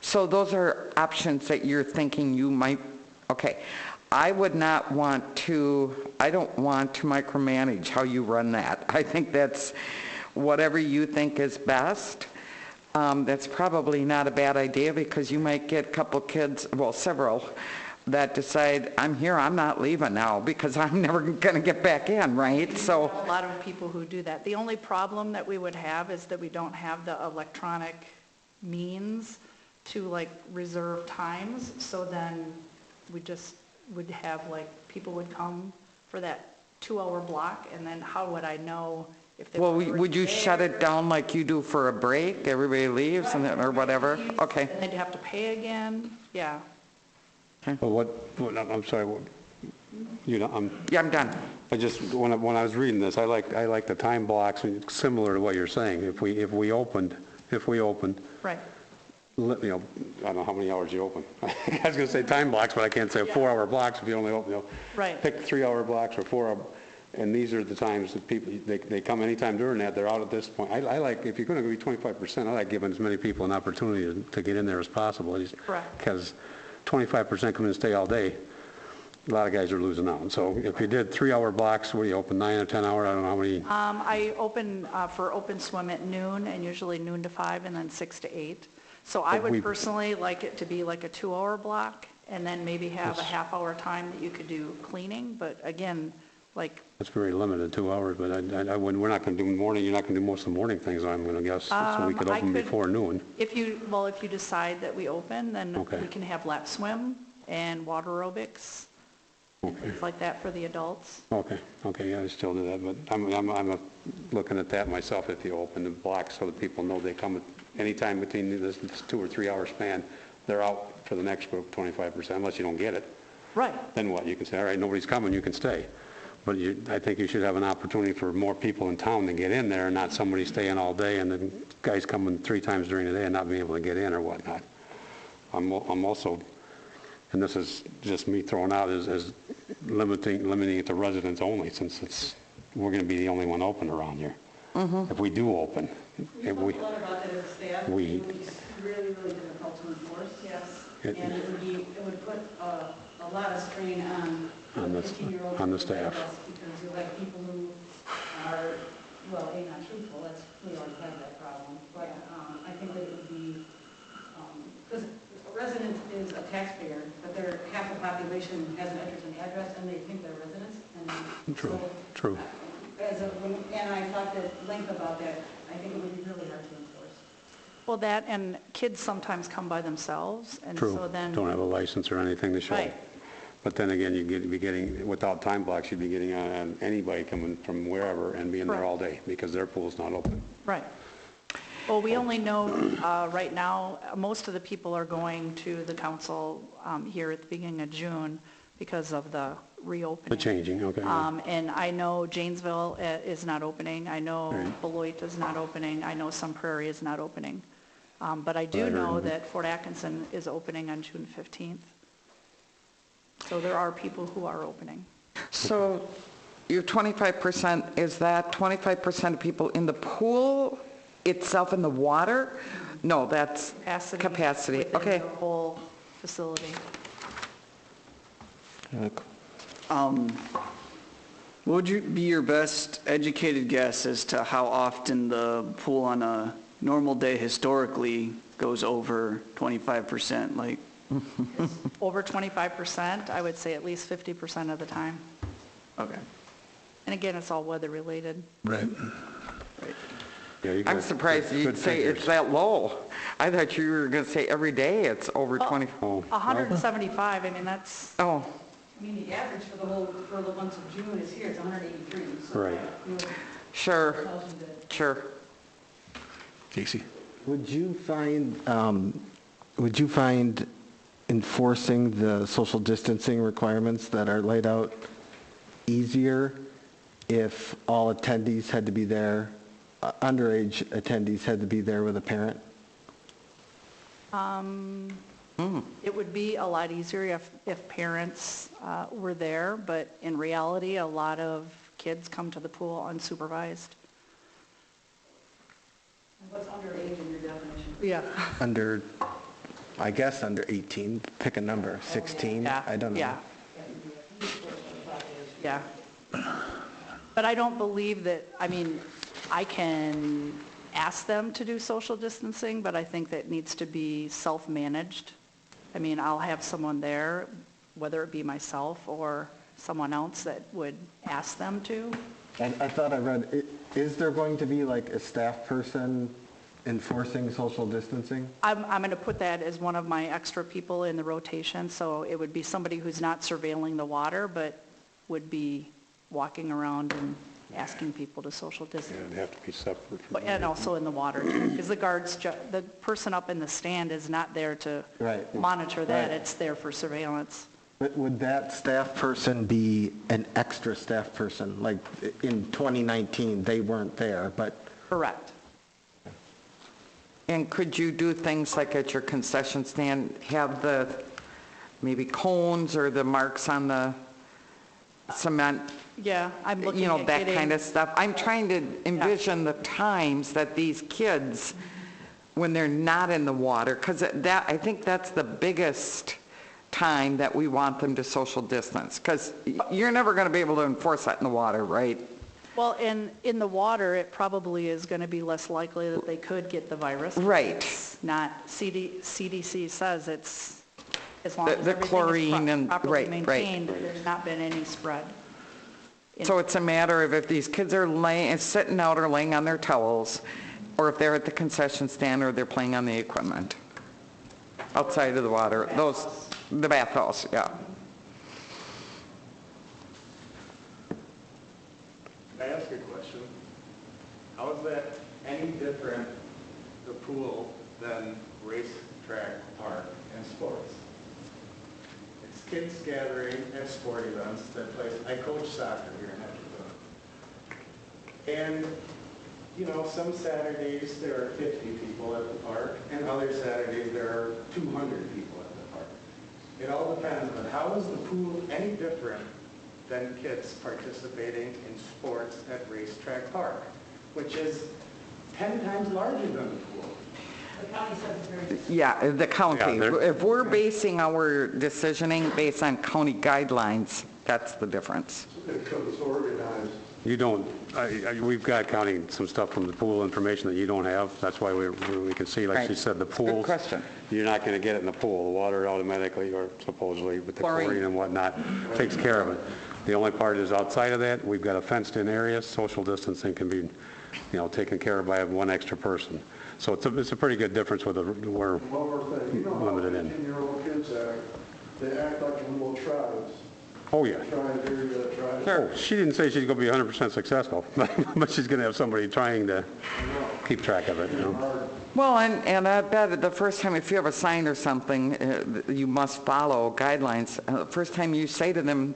So those are options that you're thinking you might, okay. I would not want to, I don't want to micromanage how you run that. I think that's whatever you think is best. That's probably not a bad idea, because you might get a couple kids, well, several, that decide, I'm here, I'm not leaving now because I'm never going to get back in, right? So a lot of people who do that. The only problem that we would have is that we don't have the electronic means to like reserve times. So then we just would have like people would come for that 2-hour block, and then how would I know if they were already would you there? shut it down like you do for a break? Everybody leaves and then, or whatever? Okay. And then you have to pay again. Yeah. Well, I'm sorry, Yeah, I'm done. I just, when I was reading this, I like the time blocks, similar to what you're saying. If we opened, Right. I don't know how many hours you open. I was going to say time blocks, but I can't say 4-hour blocks if you only open, Right. pick 3-hour blocks or 4-hour, and these are the times that people, they come anytime during that, they're out at this point. I like, if you're going to be 25%, I like giving as many people an opportunity to get in there as possible. Correct. Because 25% come in and stay all day, a lot of guys are losing out. So if you did 3-hour blocks, what do you open, 9 or 10 hour, I don't know how many? I open for open swim at noon, and usually noon to 5, and then 6 to 8. So I would personally like it to be like a 2-hour block, and then maybe have a half-hour time that you could do cleaning. But again, like, That's very limited, 2 hours, but I wouldn't, we're not going to do morning, you're not going to do most of the morning things, I'm going to guess, so we could open before noon. if you decide that we open, then we can have lap swim and water aerobics, and things like that for the adults. Okay, yeah, I still do that, but I'm looking at that myself, if you open the block so that people know they come at any time between this 2 or 3 hour span, they're out for the next group, 25%, unless you don't get it. Right. Then what? You can say, all right, nobody's coming, you can stay. But I think you should have an opportunity for more people in town to get in there, and not somebody staying all day and then guys coming 3 times during the day and not being able to get in or whatnot. I'm also, and this is just me throwing out, is limiting it to residents only, since we're going to be the only one open around here. If we do open. We talked a lot about that as staff. It would be really, really difficult to enforce. Yes. And it would put a lot of strain on the 15-year-olds. On the staff. Because you'll have people who are, well, not truthful. We already have that problem. But I think that it would be, because a resident is a taxpayer, but half the population has an address and address, and they think they're residents. And True. And I talked at length about that. I think it would be really hard to enforce. Well, that, and kids sometimes come by themselves, and True. so then. Don't have a license or anything to show. Right. But then again, you'd be getting, without time blocks, you'd be getting on anybody coming from wherever and being there all day because their pool's not open. Right. Well, we only know right now, most of the people are going to the council here at the beginning of June because of the reopening. The changing, okay. And I know Janesville is not opening. I know Beloit is not opening. I know Sun Prairie is not opening. But I do know that Fort Atkinson is opening on June 15th. So there are people who are opening. So your 25%, is that 25% of people in the pool itself in the water? No, that's capacity. Within Okay. the whole facility. What would be your best educated guess as to how often the pool on a normal day historically goes over 25%? Like, Over 25%, I would say at least 50% of the time. okay. And again, it's all weather related. Right. Yeah, you I'm got surprised you'd good say figures. it's that low. I thought you were going to say every day it's over 20. 175, I mean, that's, Oh, I mean, the average for the month of June is here, it's 183. So Right. you know, sure, tells you that sure. Casey? Would you find enforcing the social distancing requirements that are laid out easier if all attendees had to be there, underage attendees had to be there with a parent? It would be a lot easier if parents were there, but in reality, a lot of kids come to the pool unsupervised. what's underage in your definition. Yeah. Under, I guess under 18, pick a number, 16, Yeah, I don't know. yeah. Yeah. But I don't believe that, I mean, I can ask them to do social distancing, but I think that needs to be self-managed. I mean, I'll have someone there, whether it be myself or someone else that would ask them to. I thought I read, is there going to be like a staff person enforcing social distancing? I'm going to put that as one of my extra people in the rotation, so it would be somebody who's not surveilling the water, but would be walking around and asking people to social distance. It'd have to be separate. And also in the water, too, because the guards, the person up in the stand is not there to monitor that, Right. it's there for surveillance. But would that staff person be an extra staff person? Like in 2019, they weren't there, but... Correct. And could you do things like at your concession stand, have the maybe cones or the marks on the cement? Yeah, I'm looking You know, at that getting- kind of stuff. I'm trying to envision the times that these kids, when they're not in the water, because that, I think that's the biggest time that we want them to social distance, because you're never going to be able to enforce that in the water, right? Well, in the water, it probably is going to be less likely that they could get the virus. Right. It's not, CDC says it's, as long The- as the everything chlorine is and- properly right, right. maintained, there's not been any spread. So it's a matter of if these kids are sitting out or laying on their towels, or if they're at the concession stand or they're playing on the equipment outside of the water, the bathhouse, yeah. Can I ask a question? How is that any different, the pool, than racetrack, park, and sports? It's kids gathering at sport events that place, I coach soccer here in Edgerton. And, you know, some Saturdays there are 50 people at the park, and other Saturdays there are 200 people at the park. It all depends, but how is the pool any different than kids participating in sports at Racetrack Park, which is 10 times larger than the pool? The county says it's very different. Yeah, the county. Yeah, If we're basing our decisioning based on county guidelines, that's the difference. Because organized. You don't, we've got counting some stuff from the pool information that you don't have. That's why we can see, like she Right. said, the Good pools. question. You're not going to get it in the pool. The water automatically, or supposedly, with the Chlorine. chlorine and whatnot, takes care of it. The only part is outside of that, we've got a fenced-in area. Social distancing can be, taken care of by one extra person. So it's a pretty good difference with we're One more thing, you know how limited in. 15-year-old kids act they act like little tribes. Oh, yeah. Trying to try. Oh, she didn't say she's going to be 100% successful, but she's going to have somebody trying to keep track of it, you know. Well, and I bet the first time, if you have a sign or something, you must follow guidelines. The first time you say to them,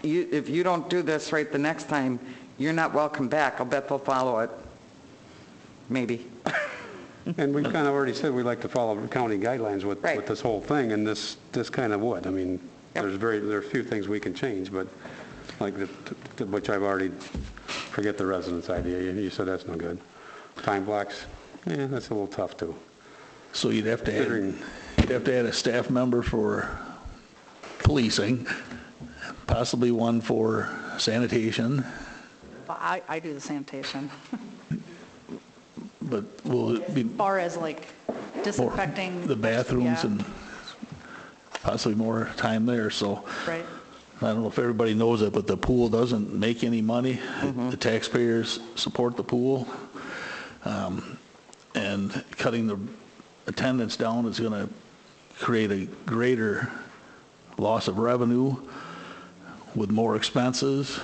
if you don't do this right the next time, you're not welcome back. I'll bet they'll follow it. Maybe. And we've kind of already said we'd like to follow county guidelines with this whole thing, and this kind of would. I mean, there are a few things we can change, but like which I've already, forget the residence idea. You said that's no good. Time blocks, that's a little tough too. So you'd have to add a staff member for policing, possibly one for sanitation. Well, I do the sanitation. But will it be As far as like disinfecting. the bathrooms and possibly more time there, so. Right. I don't know if everybody knows it, but the pool doesn't make any money. The taxpayers support the pool. And cutting the attendance down is going to create a greater loss of revenue with more expenses.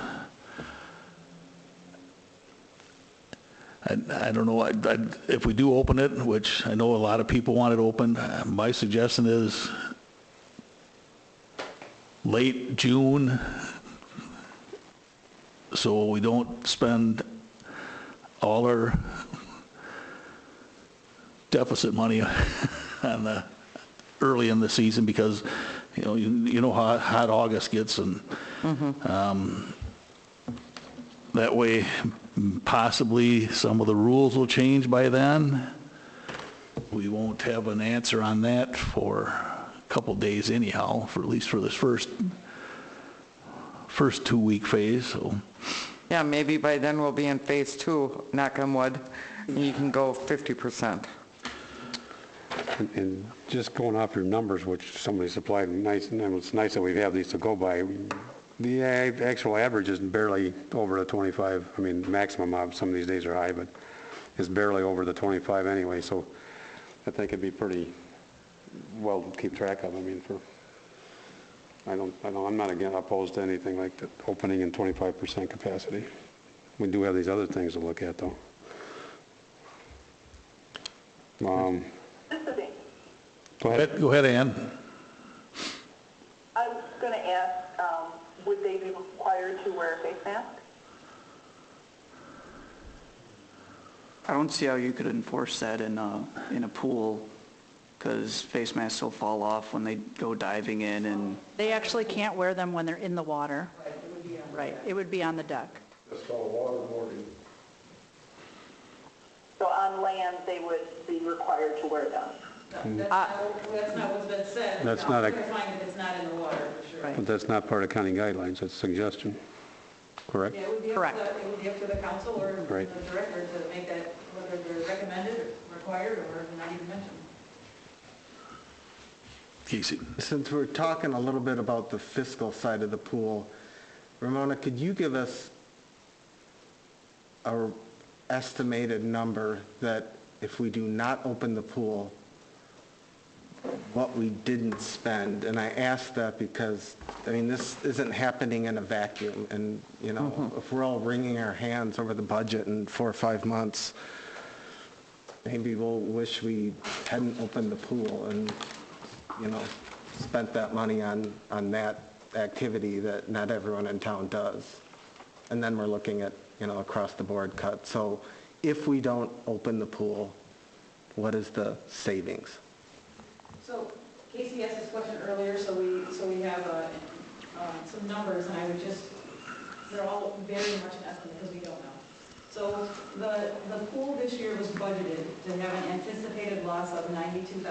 I don't know, if we do open it, which I know a lot of people want it open, my suggestion is late June, so we don't spend all our deficit money on the early in the season, because you know how hot August gets, and that way possibly some of the rules will change by then. We won't have an answer on that for a couple days anyhow, for at least for this first 2-week phase. So Yeah, maybe by then we'll be in phase 2, knock on wood, and you can go 50%. And just going off your numbers, which somebody supplied, and it's nice that we have these to go by. The actual average is barely over the 25. I mean, maximum of some of these days are high, but it's barely over the 25 anyway. So I think it'd be pretty well to keep track of. I mean, I'm not again opposed to anything like the opening in 25% capacity. We do have these other things to look at, though. Go ahead. Go ahead, Ann. I was going to ask, would they be required to wear a face mask? I don't see how you could enforce that in a pool, because face masks will fall off when they go diving in, and They actually can't wear them when they're in the water. Right, it would be on the deck. That's called waterboarding. So on land, they would be required to wear them? That's not what's been said. That's not a- I'm going to find that it's not in the water, for sure. Right. But that's not part of county guidelines. That's a suggestion. Correct? Yeah, it would be Correct. it would be up to the council or Right. the director to make that, whether they're recommended, or required, or not even mentioned. Casey. Since we're talking a little bit about the fiscal side of the pool, Ramona, could you give us a estimated number that if we do not open the pool, what we didn't spend? And I ask that because, I mean, this isn't happening in a vacuum. And, if we're all wringing our hands over the budget in 4 or 5 months, maybe we'll wish we hadn't opened the pool and, spent that money on that activity that not everyone in town does. And then we're looking at, across the board cut. So if we don't open the pool, what is the savings? So Casey asked this question earlier, so we have some numbers, and I would just, they're all very much an estimate because we don't know. So the pool this year was budgeted to have an anticipated loss of $92,000.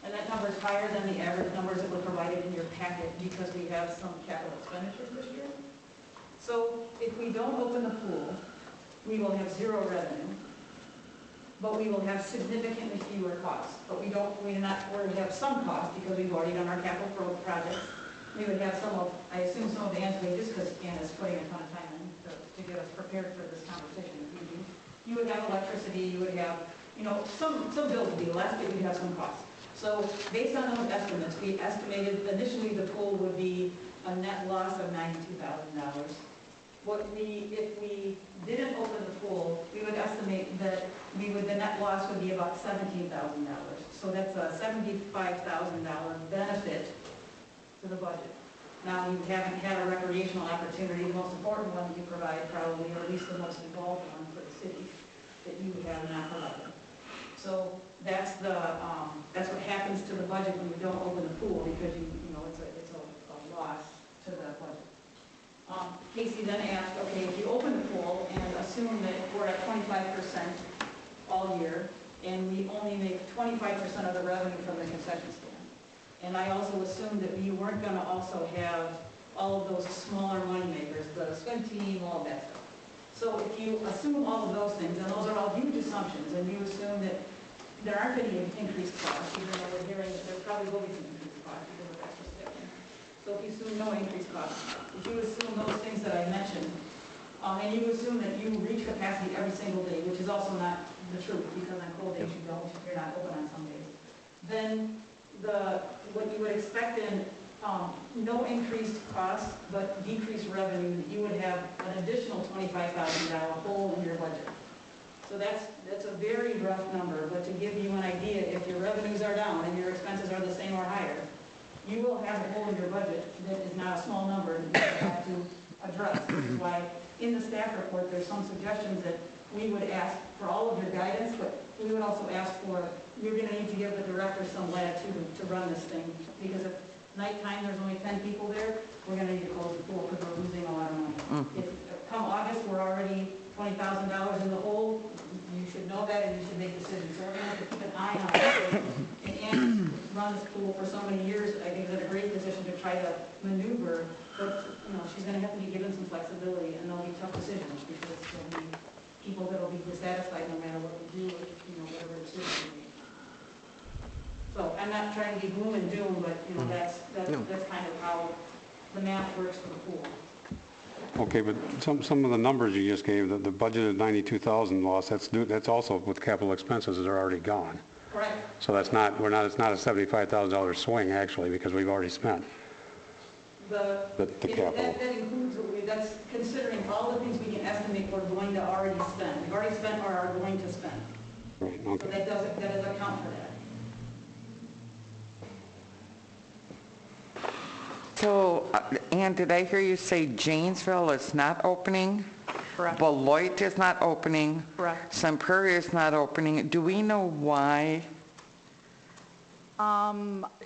And that number is higher than the average numbers that were provided in your packet because we have some capital expenditures this year. So if we don't open the pool, we will have zero revenue, but we will have significantly fewer costs. But we would have some costs because we've already done our capital projects. We would have I assume some of Ann's wages, because Ann is putting a ton of time in to get us prepared for this conversation. You would have electricity, you would have, some bills would be less, but you'd have some costs. So based on those estimates, we estimated initially the pool would be a net loss of $92,000. If we didn't open the pool, we would estimate that the net loss would be about $17,000. So that's a $75,000 benefit to the budget. Now, you haven't had a recreational opportunity, the most important one that you provide probably, or at least the most involved one for the city, that you have not provided. So that's what happens to the budget when you don't open the pool, because it's a loss to the budget. Casey then asked, okay, if you open the pool and assume that we're at 25% all year, and we only make 25% of the revenue from the concession stand, and I also assumed that we weren't going to also have all of those smaller money makers, the swim team, all of that stuff. So if you assume all of those things, and those are all huge assumptions, and you assume that there aren't any increased costs, even though we're hearing that there probably will be some increased costs because of extra staffing. So if you assume no increased costs, if you assume those things that I mentioned, and you assume that you reach capacity every single day, which is also not the truth, because on cold days you don't, you're not open on some days, then what you would expect in no increased costs but decreased revenue, that you would have an additional $25,000 hole in your budget. So that's a very rough number, but to give you an idea, if your revenues are down and your expenses are the same or higher, you will have a hole in your budget that is not a small number that you have to address. Which is why in the staff report there's some suggestions that we would ask for all of your guidance, but we would also ask for, you're going to need to give the director some latitude to run this thing, because if nighttime there's only 10 people there, we're going to need to close the pool because we're losing a lot of money. If come August we're already $20,000 in the hole, you should know that and you should make decisions. So we're going to have to keep an eye on it. And Ann run this pool for so many years, I think is in a great position to try to maneuver, but she's going to have to be given some flexibility, and there'll be tough decisions because there'll be people that'll be dissatisfied no matter what we do, whatever decision we make. So I'm not trying to be gloom and doom, but that's kind of how the math works for the pool. Okay, but some of the numbers you just gave, the budgeted 92,000 loss, that's also with capital expenses that are already gone. Correct. So it's not a $75,000 swing actually, because we've already spent the capital. That includes, that's considering all the things we can estimate we're going to already spend. We've already spent or are going to spend. Right, okay. So that doesn't account for that. So, Ann, did I hear you say Janesville is not opening? Correct. Beloit is not opening? Correct. Sun Prairie is not opening. Do we know why?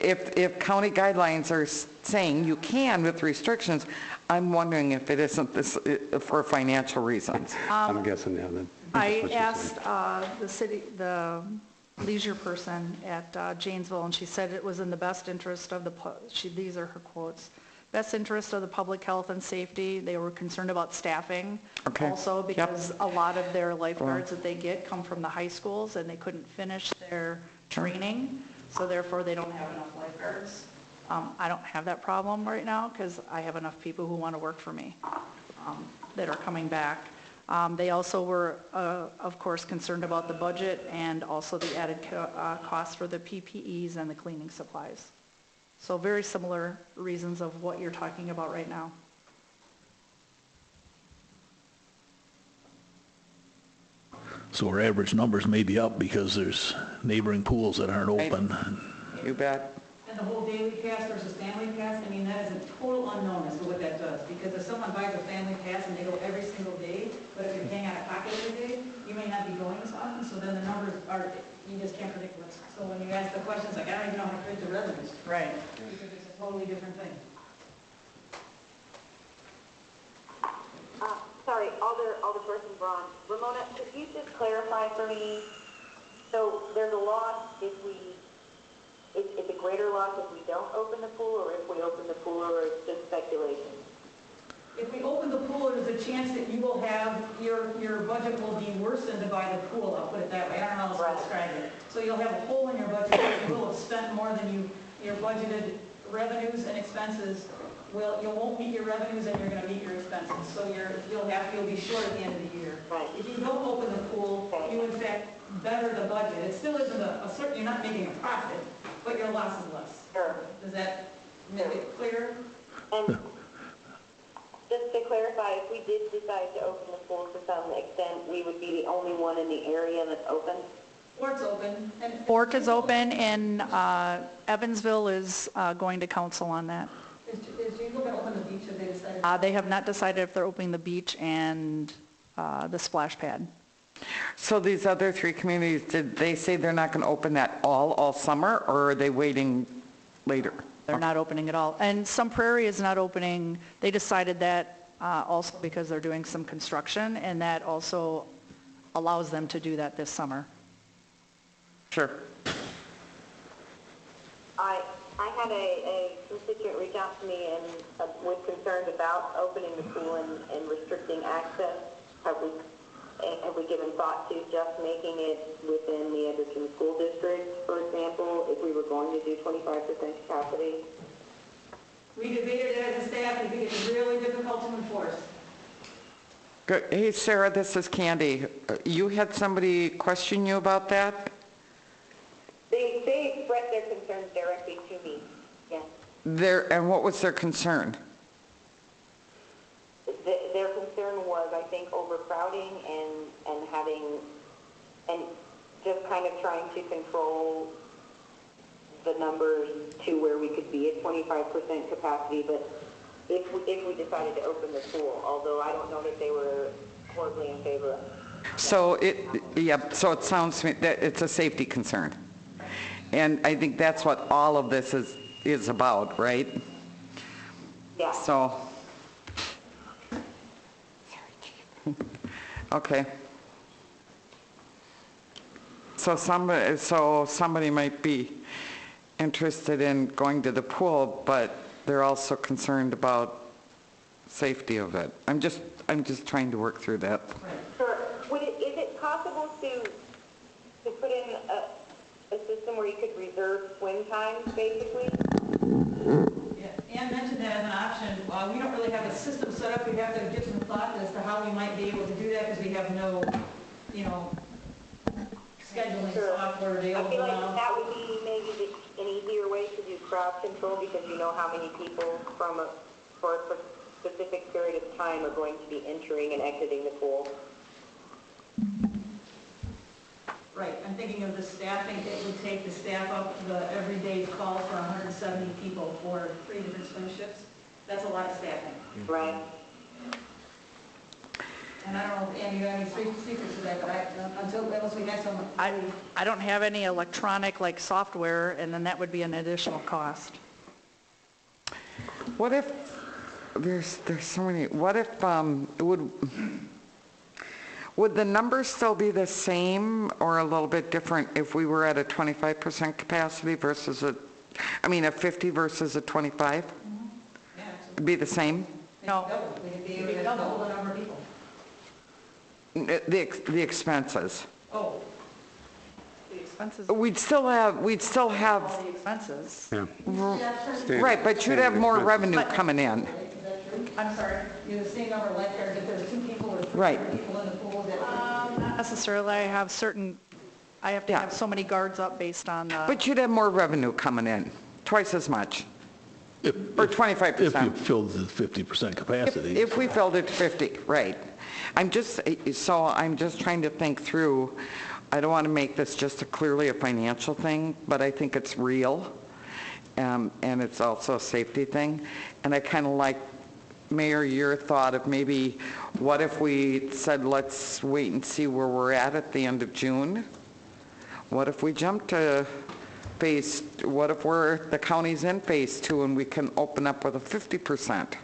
If county guidelines are saying you can with restrictions, I'm wondering if it isn't this for financial reasons. I'm guessing, yeah. I asked the leisure person at Janesville, and she said it was in the best interest of these are her quotes, best interest of the public health and safety. They were concerned about staffing also, because a lot of their lifeguards that they get come from the high schools and they couldn't finish their training, so therefore they don't have enough lifeguards. I don't have that problem right now because I have enough people who want to work for me that are coming back. They also were, of course, concerned about the budget and also the added costs for the PPEs and the cleaning supplies. So very similar reasons of what you're talking about right now. So our average numbers may be up because there's neighboring pools that aren't open. You bet. And the whole daily pass versus family pass, I mean, that is a total unknown as to what that does. Because if someone buys a family pass and they go every single day, but if you're paying out of pocket every day, you may not be going as often, so then the numbers are, you just can't predict what's. So when you ask the questions, like, I don't even know how to predict the revenues. Right. Because it's a totally different thing. Sorry, Alderperson Braun. Ramona, could you just clarify for me? So there's a loss if it's a greater loss if we don't open the pool, or if we open the pool, or it's just speculation? If we open the pool, there's a chance that you will have, your budget will be worsened by the pool, I'll put it that way. I don't know how else to describe it. So you'll have a hole in your budget, you will have spent more than your budgeted revenues and expenses. Well, you won't meet your revenues and you're going to meet your expenses. So you'll be short at the end of the year. Right. If you don't open the pool, you in fact better the budget. It still isn't a certain, you're not making a profit, but your loss is less. Sure. Does that make it clear? And just to clarify, if we did decide to open the pool to some extent, we would be the only one in the area that's open? Fort's open. And Fort is open, and Evansville is going to council on that. Is Jingle going to open the beach, have they decided? They have not decided if they're opening the beach and the splash pad. So these other 3 communities, did they say they're not going to open that all summer, or are they waiting later? They're not opening at all. And Sun Prairie is not opening. They decided that also because they're doing some construction, and that also allows them to do that this summer. Sure. I had a constituent reach out to me and was concerned about opening the pool and restricting access. Have we given thought to just making it within the Edgerton School District, for example, if we were going to do 25% capacity? We debated it as a staff, we think it's really difficult to enforce. Good. Hey, Sarah, this is Candy. You had somebody question you about that? They expressed their concerns directly to me, yes. And what was their concern? Their concern was, I think, overcrowding and having, and just kind of trying to control the numbers to where we could be at 25% capacity, but if we decided to open the pool, although I don't know that they were horribly in favor of it. So it sounds to me that it's a safety concern. And I think that's what all of this is about, right? Yeah. So, okay. So somebody might be interested in going to the pool, but they're also concerned about safety of it. I'm just trying to work through that. Sure. Is it possible to put in a system where you could reserve swim times, basically? Yeah, Ann mentioned that as an option. We don't really have a system set up. We have to give some thought as to how we might be able to do that because we have no, scheduling software available. I feel like now. that would be maybe an easier way to do crowd control because you know how many people for a specific period of time are going to be entering and exiting the pool. Right, I'm thinking of the staffing, it would take the staff up the everyday call for 170 people for 3 different swim shifts. That's a lot of staffing. Right. And I don't know if Andy, you have any secrets to that, but unless we have some. I don't have any electronic like software, and then that would be an additional cost. What if there's so many? What if would the numbers still be the same or a little bit different if we were at a 25% capacity versus a 50 versus a 25? Yeah, It'd be the same? No. It'd be double the number of people. The expenses. Oh. The expenses. We'd still have. All the expenses. Yeah. Right, but you'd have more revenue coming in. Is that true? I'm sorry, you're the same number of lifeguards if there's 2 people or 3 Right. people in the pool that. Not necessarily. I have to have so many guards up based on the. But you'd have more revenue coming in, twice as much. Or 25%. If you filled the 50% capacity. If we filled it to 50, right. I'm just trying to think through, I don't want to make this just clearly a financial thing, but I think it's real, and it's also a safety thing. And I kind of like, Mayor, your thought of maybe, what if we said, let's wait and see where we're at the end of June? What if we jump to what if the county's in phase 2 and we can open up with a 50%?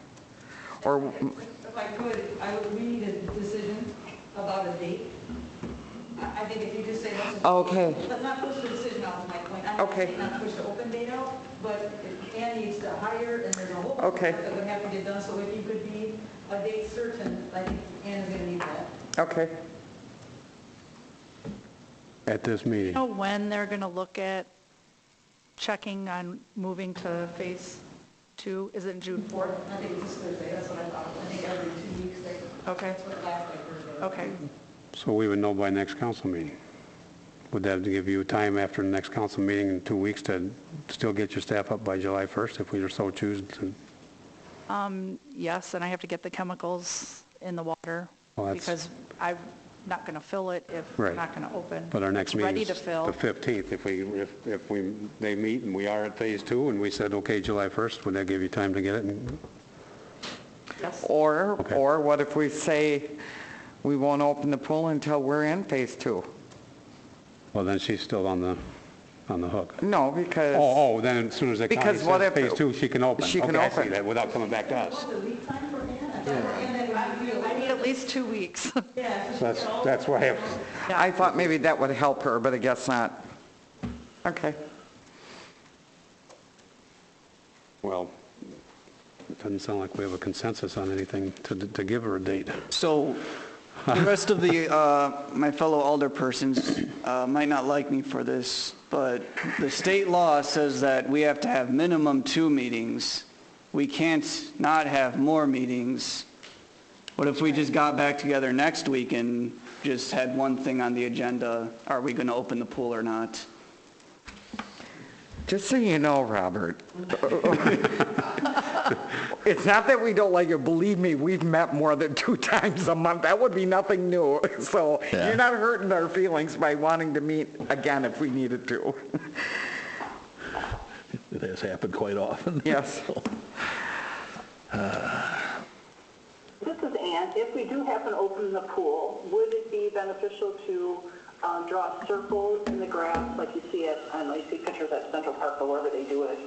Or If I could, I would read a decision about a date. I think if you just say, let's not push the decision out, is my point. I'm not saying not push the open date out, but if Ann needs to hire, and there's a whole bunch of stuff that would have to get done, so if you could be a date certain, I think Ann is going to need that. Okay. At this meeting. You know when they're going to look at checking on moving to phase 2? Is it June 4th? I think it's this Thursday, that's what I thought. I think every 2 weeks they. Okay. That's what last I heard. Okay. So we would know by next council meeting would that give you time after the next council meeting in 2 weeks to still get your staff up by July 1st if we were so choose to? Yes, and I have to get the chemicals in the water Well, that's- because I'm not going to fill it if we're Right. not going to open. But our next It's meeting ready is to fill. the 15th. They meet and we are at phase 2 and we said, okay, July 1st, would that give you time to get it? Yes. Or what if we say we won't open the pool until we're in phase 2? Well, then she's still on the hook. No, because... Oh, then as soon as the county Because what says if... phase 2, she can open. She can Okay, I see open. that, without coming back to us. I need at least 2 weeks. That's why I have, I thought maybe that would help her, but I guess not. Okay. well, it doesn't sound like we have a consensus on anything to give her a date. So the rest of the, my fellow alderpersons might not like me for this, but the state law says that we have to have minimum 2 meetings. We can't not have more meetings. What if we just got back together next week and just had one thing on the agenda? Are we going to open the pool or not? Just so you know, Robert, it's not that we don't like you. Believe me, we've met more than 2 times a month. That would be nothing new. So Yeah. you're not hurting our feelings by wanting to meet again if we needed to. It has happened quite often. Yes. This is Ann. If we do happen to open the pool, would it be beneficial to draw circles in the grass like you see at, I don't know, you see pictures at Central Park or wherever they do it,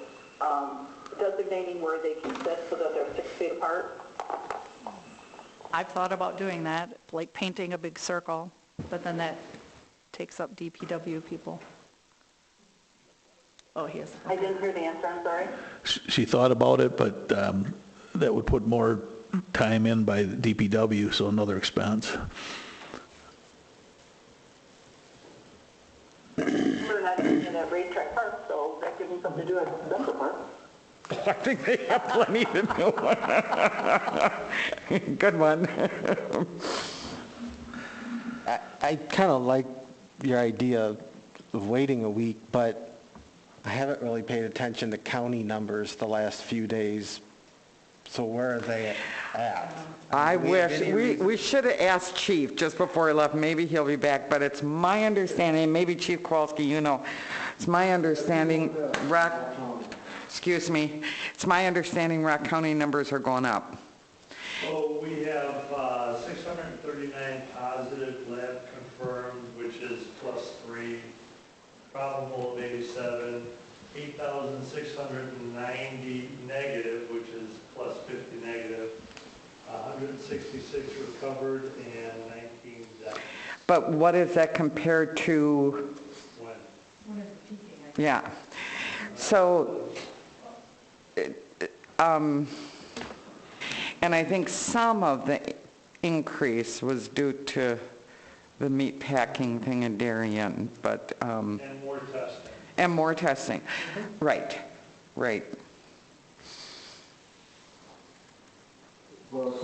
designating where they can sit so that they're 6 feet apart? I've thought about doing that, like painting a big circle, but then that takes up DPW people. Oh, he has. I didn't hear the answer, I'm sorry. She thought about it, but that would put more time in by the DPW, so another expense. We're not even at Racetrack Park, so that gives them something to do at Central Park. I think they have plenty to do. Good one. I kind of like your idea of waiting a week, but I haven't really paid attention to county numbers the last few days. So where are they at? I Do we have wish, any we should have asked Chief just before he left. Maybe he'll be back, but it's my understanding, maybe Chief Kowalski, you know, it's my understanding, it's my understanding Rock County numbers are going up. So we have 639 positive, lab confirmed, which is +3, probable of 87, 8,690 negative, which is +50 negative, 166 recovered, and 19 deaths. But what is that compared to? When? Yeah. So, and I think some of the increase was due to the meat packing thing in Darien, but... And more testing. And more testing. Right, right. Well,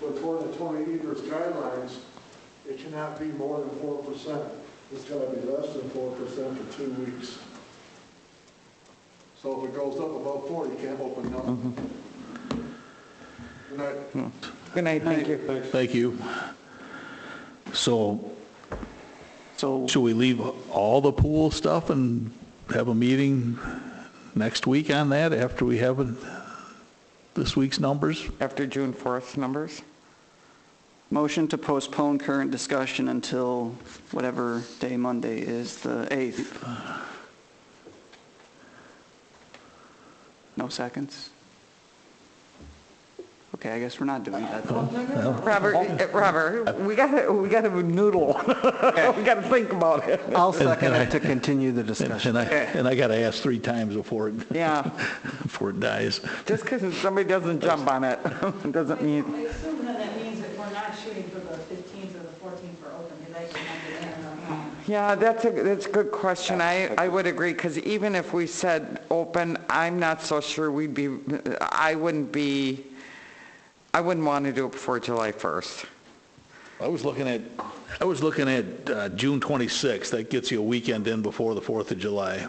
according to Tony Eber's guidelines, it cannot be more than 4%. It's got to be less than 4% for 2 weeks. So if it goes up above 4, you can't open nothing. Good night. Good night, thank you. Thank you. So should we leave all the pool stuff and have a meeting next week on that after we have this week's numbers? After June 4th numbers? Motion to postpone current discussion until whatever day Monday is, the 8th. No seconds? Okay, I guess we're not doing that then. Robert, we gotta noodle. We gotta think about it. I'll second it to continue the discussion. And I got to ask 3 times before it dies. Just because somebody doesn't jump on it doesn't mean... I assume that means that we're not shooting for the 15th or the 14th for open, because I can Yeah, that's a good question. I would agree, because even if we said open, I'm not so sure I wouldn't want to do it before July 1st. I was looking at I was looking at June 26th. That gets you a weekend in before the 4th of July.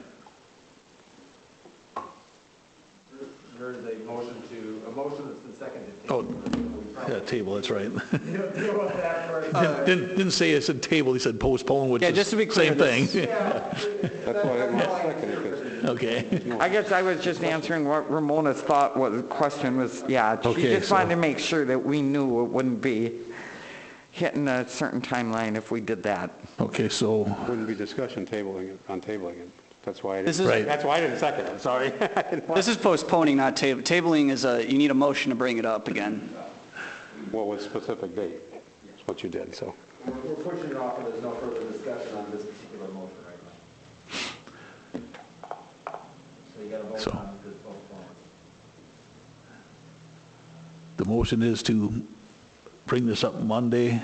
There's a motion that's been seconded. Oh, yeah, table, that's right. Deal with that first. Didn't say it said table, he said postpone, which Yeah, is just to be clear, same thing. That's why I didn't second it. Okay. I guess I was just answering what Ramona's thought was, question was, yeah, she Okay, just wanted so- to make sure that we knew it wouldn't be hitting a certain timeline if we did that. Okay, so, Wouldn't be discussion tabling it. That's why I This didn't, is- Right. that's why I didn't second it, sorry. This is postponing, not tabling is you need a motion to bring it up again. What was specific date? That's what you did, so. We're pushing it off, and there's no further discussion on this particular motion right now. So you got to vote So- on this postponement. the motion is to bring this up Monday,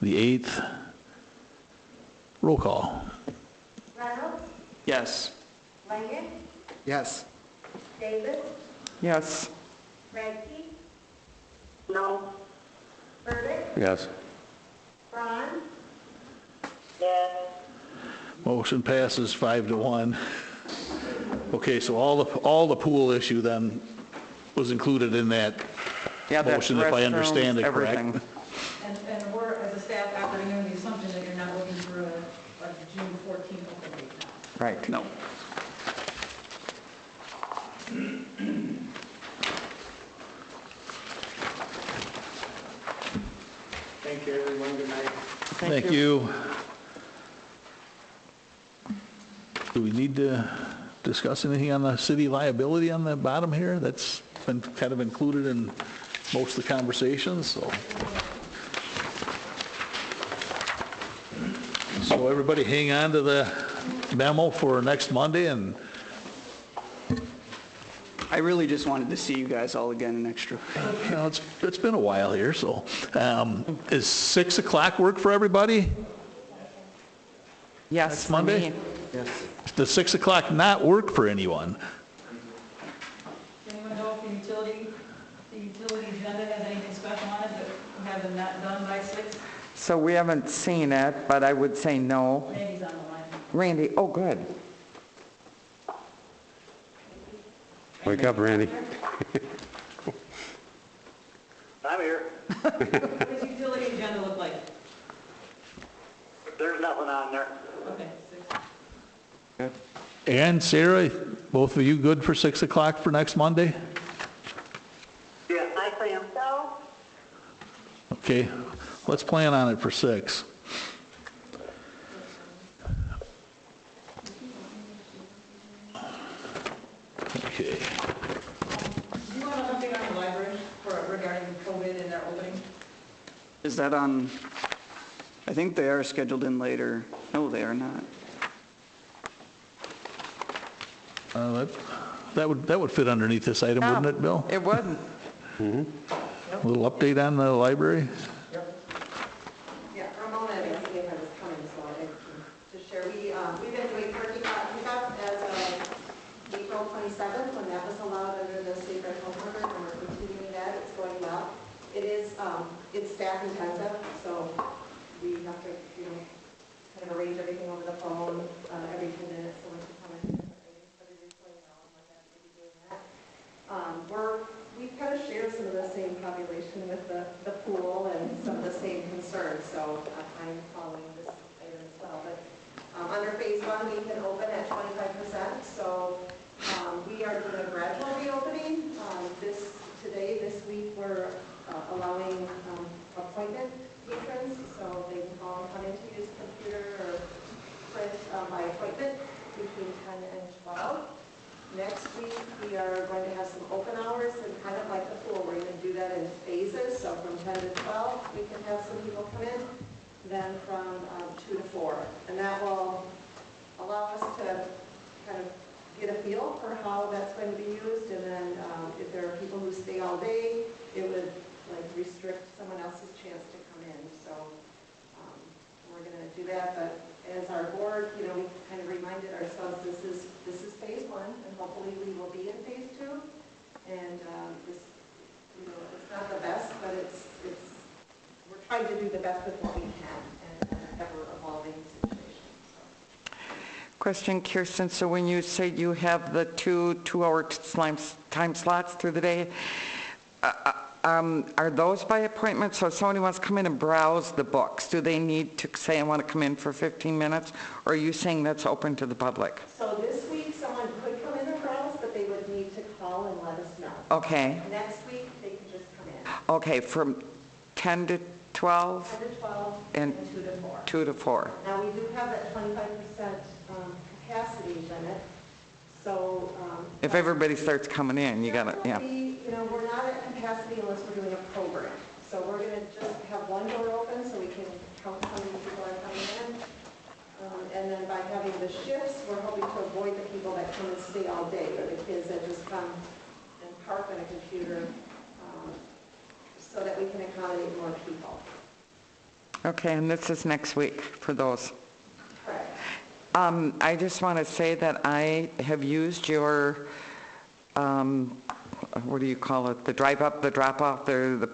the 8th. Roll call. Reynolds? Yes. Langen? Yes. Davis? Yes. Radke? No. Burdick? Yes. Braun? Yes. Motion passes 5-1. Okay, so all the pool issue then was included in that Yeah, that's motion, if I restrooms, understand it correct. everything. And we're, as a staff, operating under the assumption that you're not looking for a June 14th open date now. Right. No. Thank you, everyone. Good night. Thank you. Do we need to discuss anything on the city liability on the bottom here? That's been kind of included in most of the conversations, so. So everybody hang on to the memo for next Monday, and I really just wanted to see you guys all again an extra. you know, it's been a while here, so. Is 6 o'clock work for everybody? Yes, Next for Monday? me. Does 6 o'clock not work for anyone? Does anyone know if the utility agenda has anything special on it that we have them not done by 6? So we haven't seen it, but I would say no. Randy's on the line. Randy, oh, good. Wake up, Randy. I'm here. What does the utility agenda look like? There's nothing on there. Okay, 6. And Sarah, both of you good for 6 o'clock for next Monday? Yeah, I am. So? Okay, let's plan on it for 6. Okay. Do you want an update on the library regarding COVID and their opening? Is that on, I think they are scheduled in later. No, they are not. That would fit underneath this item, wouldn't it, Bill? It would. A little update on the library? Yeah, Ramona and Steve was coming, so I can just share. We've been doing turkey pickup as of April 27th, when that was allowed under the safe at home order, and we're continuing that. It's going well. It is, it's staff intensive, so we have to, kind of arrange everything over the phone, every 10 minutes, so when we come in, but it is going well, and we're happy to be doing that. We kind of share some of the same population with the pool and some of the same concerns, so I'm following this item as well. But under phase 1, we can open at 25%, so we are doing a gradual reopening. This week, we're allowing appointment patrons, so they can call and come in to use computer or print by appointment between 10 and 12. Next week, we are going to have some open hours, and kind of like the pool, we're going to do that in phases. So from 10 to 12, we can have some people come in, then from 2 to 4. And that will allow us to kind of get a feel for how that's going to be used. And then if there are people who stay all day, it would restrict someone else's chance to come in. So we're going to do that. But as our board, we kind of reminded ourselves this is phase 1, and hopefully we will be in phase 2. And this, it's not the best, but we're tried to do the best with what we can in an ever-evolving situation. Question, Kirsten, so when you say you have the two-hour time slots through the day, are those by appointment? So if somebody wants to come in and browse the books, do they need to say, I want to come in for 15 minutes? Or are you saying that's open to the public? So this week, someone could come in and browse, but they would need to call and let us know. Okay. Next week, they could just come in. Okay, from 10 to 12? 10 to 12 And 2 to 4. 2 to 4. Now, we do have that 25% capacity limit, so. If everybody starts coming in, you gotta, yeah. You know, we're not at capacity unless we're doing a program. So we're going to just have one door open so we can count how many people are coming in. And then by having the shifts, we're hoping to avoid the people that come and stay all day, or the kids that just come and park on a computer, so that we can accommodate more people. Okay, and this is next week for those. Correct. I just want to say that I have used your, what do you call it, the drive up, the drop off, the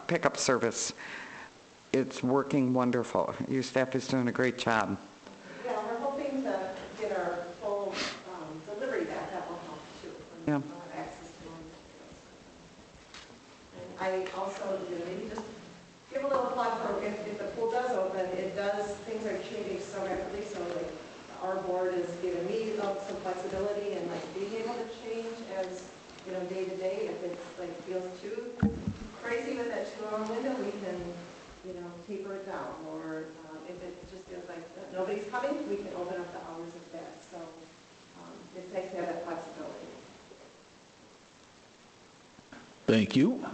pickup service. It's working wonderful. Your staff is doing a great job. Yeah, we're hoping to get our full delivery back. That will help too. Yeah. Access to more materials. And I also, maybe just give a little plug for if the pool does open, things are changing so rapidly, so like our board is giving me some flexibility and like being able to change as, you know, day to day. If it's like feels too crazy with that 2-hour window, we can, you know, taper it down. Or if it just feels like nobody's coming, we can open up the hours of that. So it's nice to have that flexibility. Thank you.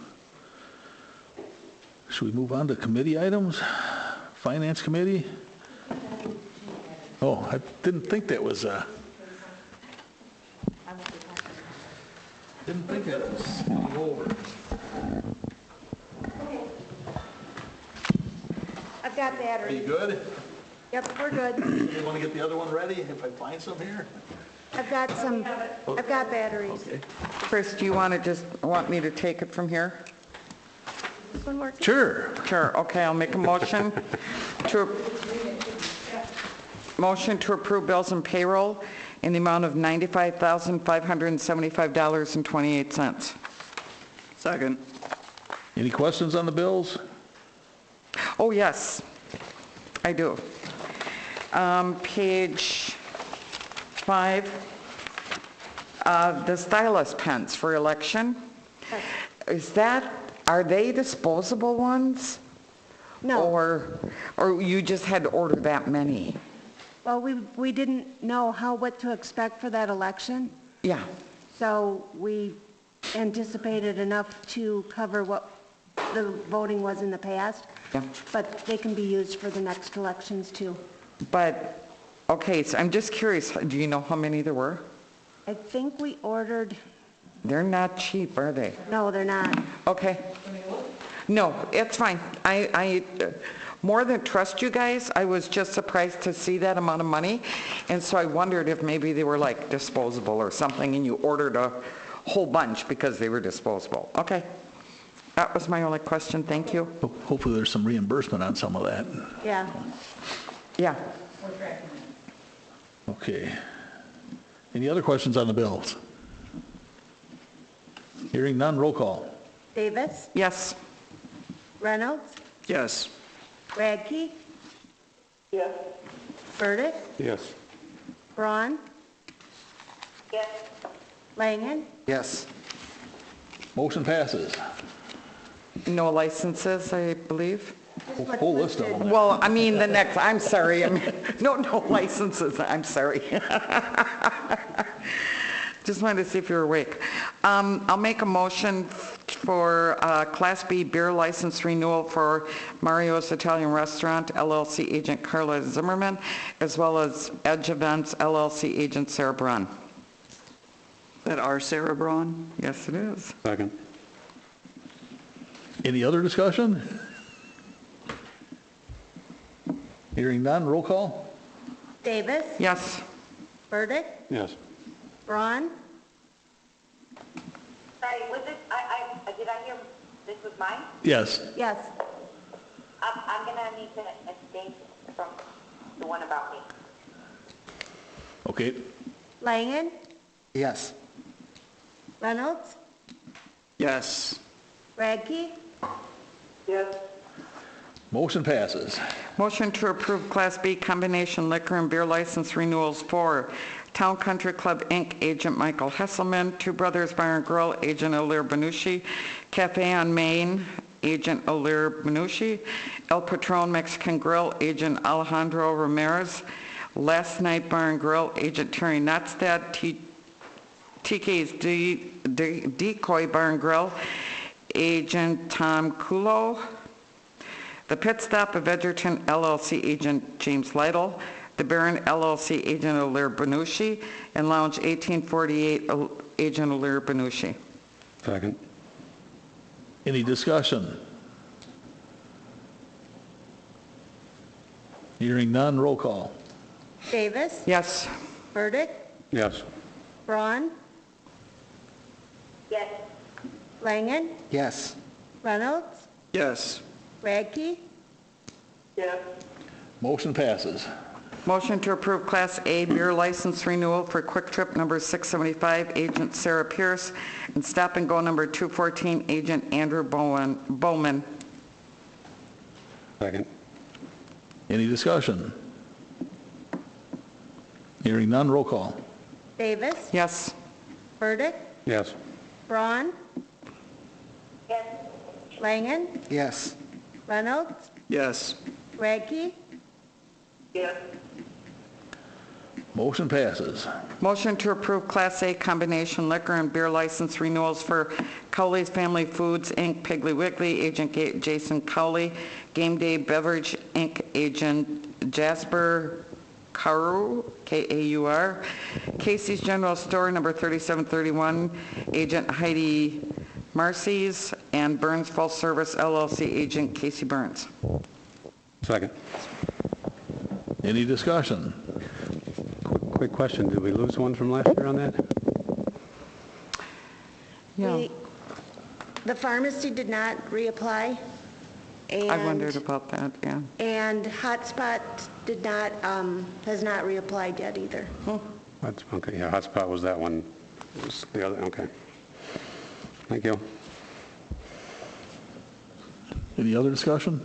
Should we move on to committee items? Finance Committee? Oh, I didn't think that was, didn't think that was over. I've got Are batteries. you good? Yep, we're good. You want to get the other one ready if I find some here? I've got batteries. Okay. Chris, do you want me to take it from here? This one works? Sure. Sure, okay, I'll make a motion to approve bills and payroll in the amount of $95,575.28. Second. Any questions on the bills? Oh, yes, I do. Page 5, the stylus pens for election. Are they disposable ones? No. Or you just had to order that many? Well, we didn't know what to expect for that election, Yeah, so we anticipated enough to cover what the voting was in the past. yeah. But they can be used for the next elections too. But, okay, so I'm just curious, do you know how many there were? I think we ordered, They're not cheap, are they? no, they're not. Okay. No, it's fine. I more than trust you guys, I was just surprised to see that amount of money. And so I wondered if maybe they were like disposable or something and you ordered a whole bunch because they were disposable. Okay. That was my only question. Thank you. Hopefully there's some reimbursement on some of that. Yeah. Yeah. Okay. Any other questions on the bills? Hearing none, roll call. Davis? Yes. Reynolds? Yes. Radke? Yes. Burdick? Yes. Braun? Yes. Langen? Yes. Motion passes. No licenses, I believe. Whole list of them. Well, I mean, the next, I'm sorry. No licenses. I'm sorry. Just wanted to see if you were awake. I'll make a motion for Class B beer license renewal for Mario's Italian Restaurant, LLC agent Carla Zimmerman, as well as Edge Events, LLC agent Sarah Braun. That are Sarah Braun? Yes, it is. Second. Any other discussion? Hearing none, roll call. Davis? Yes. Burdick? Yes. Braun? Sorry, was this, did I hear this was mine? Yes. Yes. I'm gonna need to abstain from the one about me. Okay. Langen, Yes. Reynolds, Yes. Radke, Yes. Motion passes. Motion to approve Class B combination liquor and beer license renewals for Town Country Club, Inc., Agent Michael Hesselman, Two Brothers Bar and Grill, Agent Alir Benushi, Cafe on Main, Agent Alir Benushi, El Patron Mexican Grill, Agent Alejandro Ramirez, Last Night Bar and Grill, Agent Terry Notstad, TK's Decoy Bar and Grill, Agent Tom Kulo, The Pit Stop of Edgerton LLC Agent James Lytle, The Baron LLC Agent Alir Benushi, and Lounge 1848 Agent Alir Benushi. Second. Any discussion? Hearing none, roll call. Davis, Yes. Burdick, Yes. Braun, Yes. Langen, Yes. Reynolds, Yes. Radke, Yes. Motion passes. Motion to approve Class A beer license renewal for Quick Trip number 675, Agent Sarah Pierce, and Stop and Go number 214, Agent Andrew Bowman. Second. Any discussion? Hearing none, roll call. Davis, Yes. Burdick, Yes. Braun, Yes. Langen, Yes. Reynolds, Yes. Radke, Yes. Motion passes. Motion to approve Class A combination liquor and beer license renewals for Cowley's Family Foods, Inc., Piggly Wiggly, Agent Jason Cowley, Game Day Beverage, Inc., Agent Jasper Kaur, K-A-U-R, Casey's General Store, number 3731, Agent Heidi Marcy's, and Burns Full Service LLC, Agent Casey Burns. Second. Any discussion? Quick question, did we lose one from last year on that? Yeah, The pharmacy did not reapply. I wondered about that, yeah. And Hotspot did not, has not reapplied yet either. That's, okay, yeah, Hotspot was that one. It was the other, okay. Thank you. Any other discussion?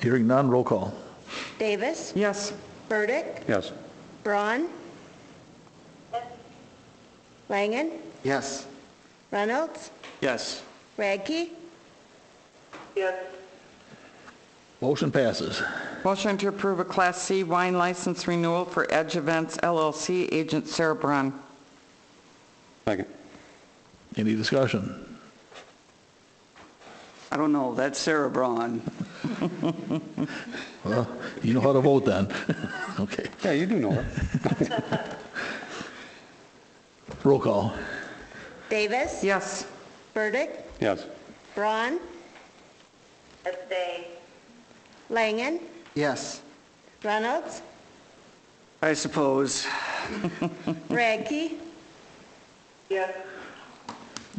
Hearing none, roll call. Davis, Yes. Burdick, Yes. Braun, Langen, Yes. Reynolds, Yes. Radke, Yes. Motion passes. Motion to approve a Class C wine license renewal for Edge Events LLC, Agent Sarah Braun. Second. Any discussion? I don't know, that's Sarah Braun. Well, you know how to vote then. Okay. Yeah, you do know her. Roll call. Davis, Yes. Burdick, Yes. Braun, Abstain. Langen, Yes. Reynolds, I suppose. Radke, Yes.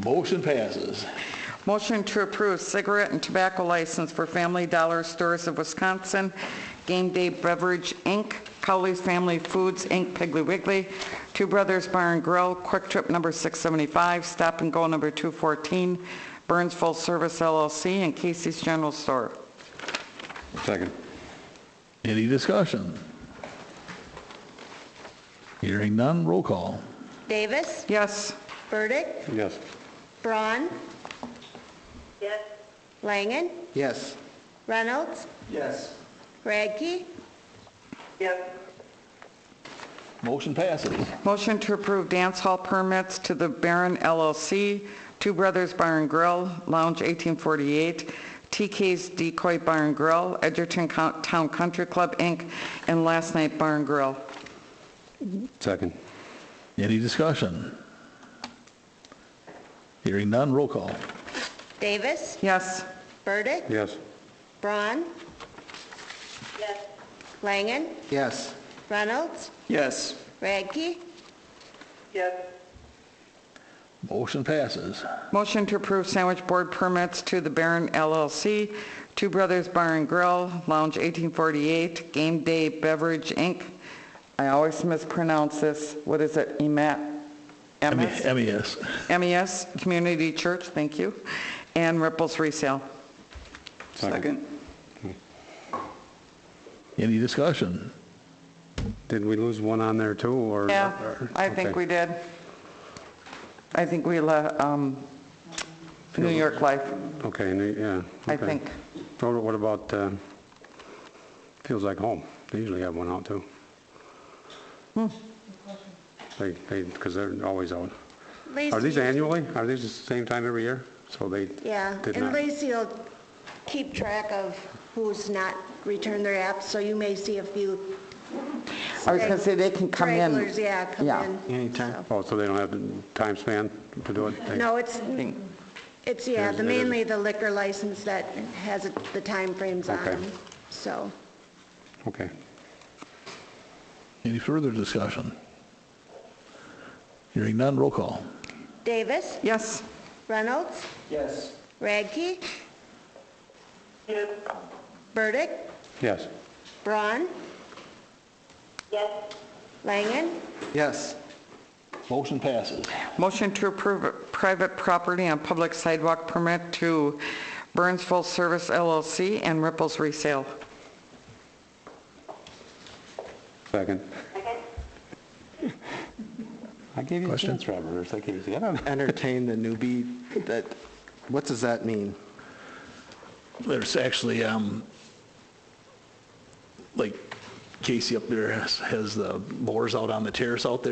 Motion passes. Motion to approve cigarette and tobacco license for Family Dollar Stores of Wisconsin, Game Day Beverage, Inc., Cowley's Family Foods, Inc., Piggly Wiggly, Two Brothers Bar and Grill, Quick Trip number 675, Stop and Go number 214, Burns Full Service LLC, and Casey's General Store. Second. Any discussion? Hearing none, roll call. Davis, Yes. Burdick, Yes. Braun, Yes. Langen, Yes. Reynolds, Yes. Radke, Yes. Motion passes. Motion to approve dance hall permits to the Baron LLC, Two Brothers Bar and Grill, Lounge 1848, TK's Decoy Bar and Grill, Edgerton Town Country Club, Inc., and Last Night Bar and Grill. Second. Any discussion? Hearing none, roll call. Davis, Yes. Burdick, Yes. Braun, Yes. Langen, Yes. Reynolds, Yes. Radke, Yes. Motion passes. Motion to approve sandwich board permits to the Baron LLC, Two Brothers Bar and Grill, Lounge 1848, Game Day Beverage Inc. I always mispronounce this. What is it? MES. MES Community Church, thank you. And Ripples Resale. Second. Any discussion? Did we lose one on there too, or? Yeah, I okay. think we did. I think we let New York Life, Okay, yeah. I okay. think. So what about Feels Like Home? They usually have one out too. Because they're always out. Lacey- Are these annually? Are these the same time every year? So they Yeah, did and not. Lacey will keep track of who's not returned their apps, so you may see a few. I was going to say they can come in. Stragglers, yeah, come Yeah. in. Anytime. Oh, so they don't have the time span to do it? They- No, it's, yeah, There's- mainly the liquor license that has the timeframes on Okay. them, so. Okay. Any further discussion? Hearing none, roll call. Davis? Yes. Reynolds? Yes. Radke? Yes. Burdick? Yes. Braun? Yes. Langen? Yes. Motion passes. Motion to approve a private property and public sidewalk permit to Burns Full Service LLC and Ripples Resale. Second. Second. I gave you a Question? chance, Robert. I gave you, I don't know. Entertain the newbie, what does that mean? There's actually, like Casey up there has the mowers out on the terrace out there.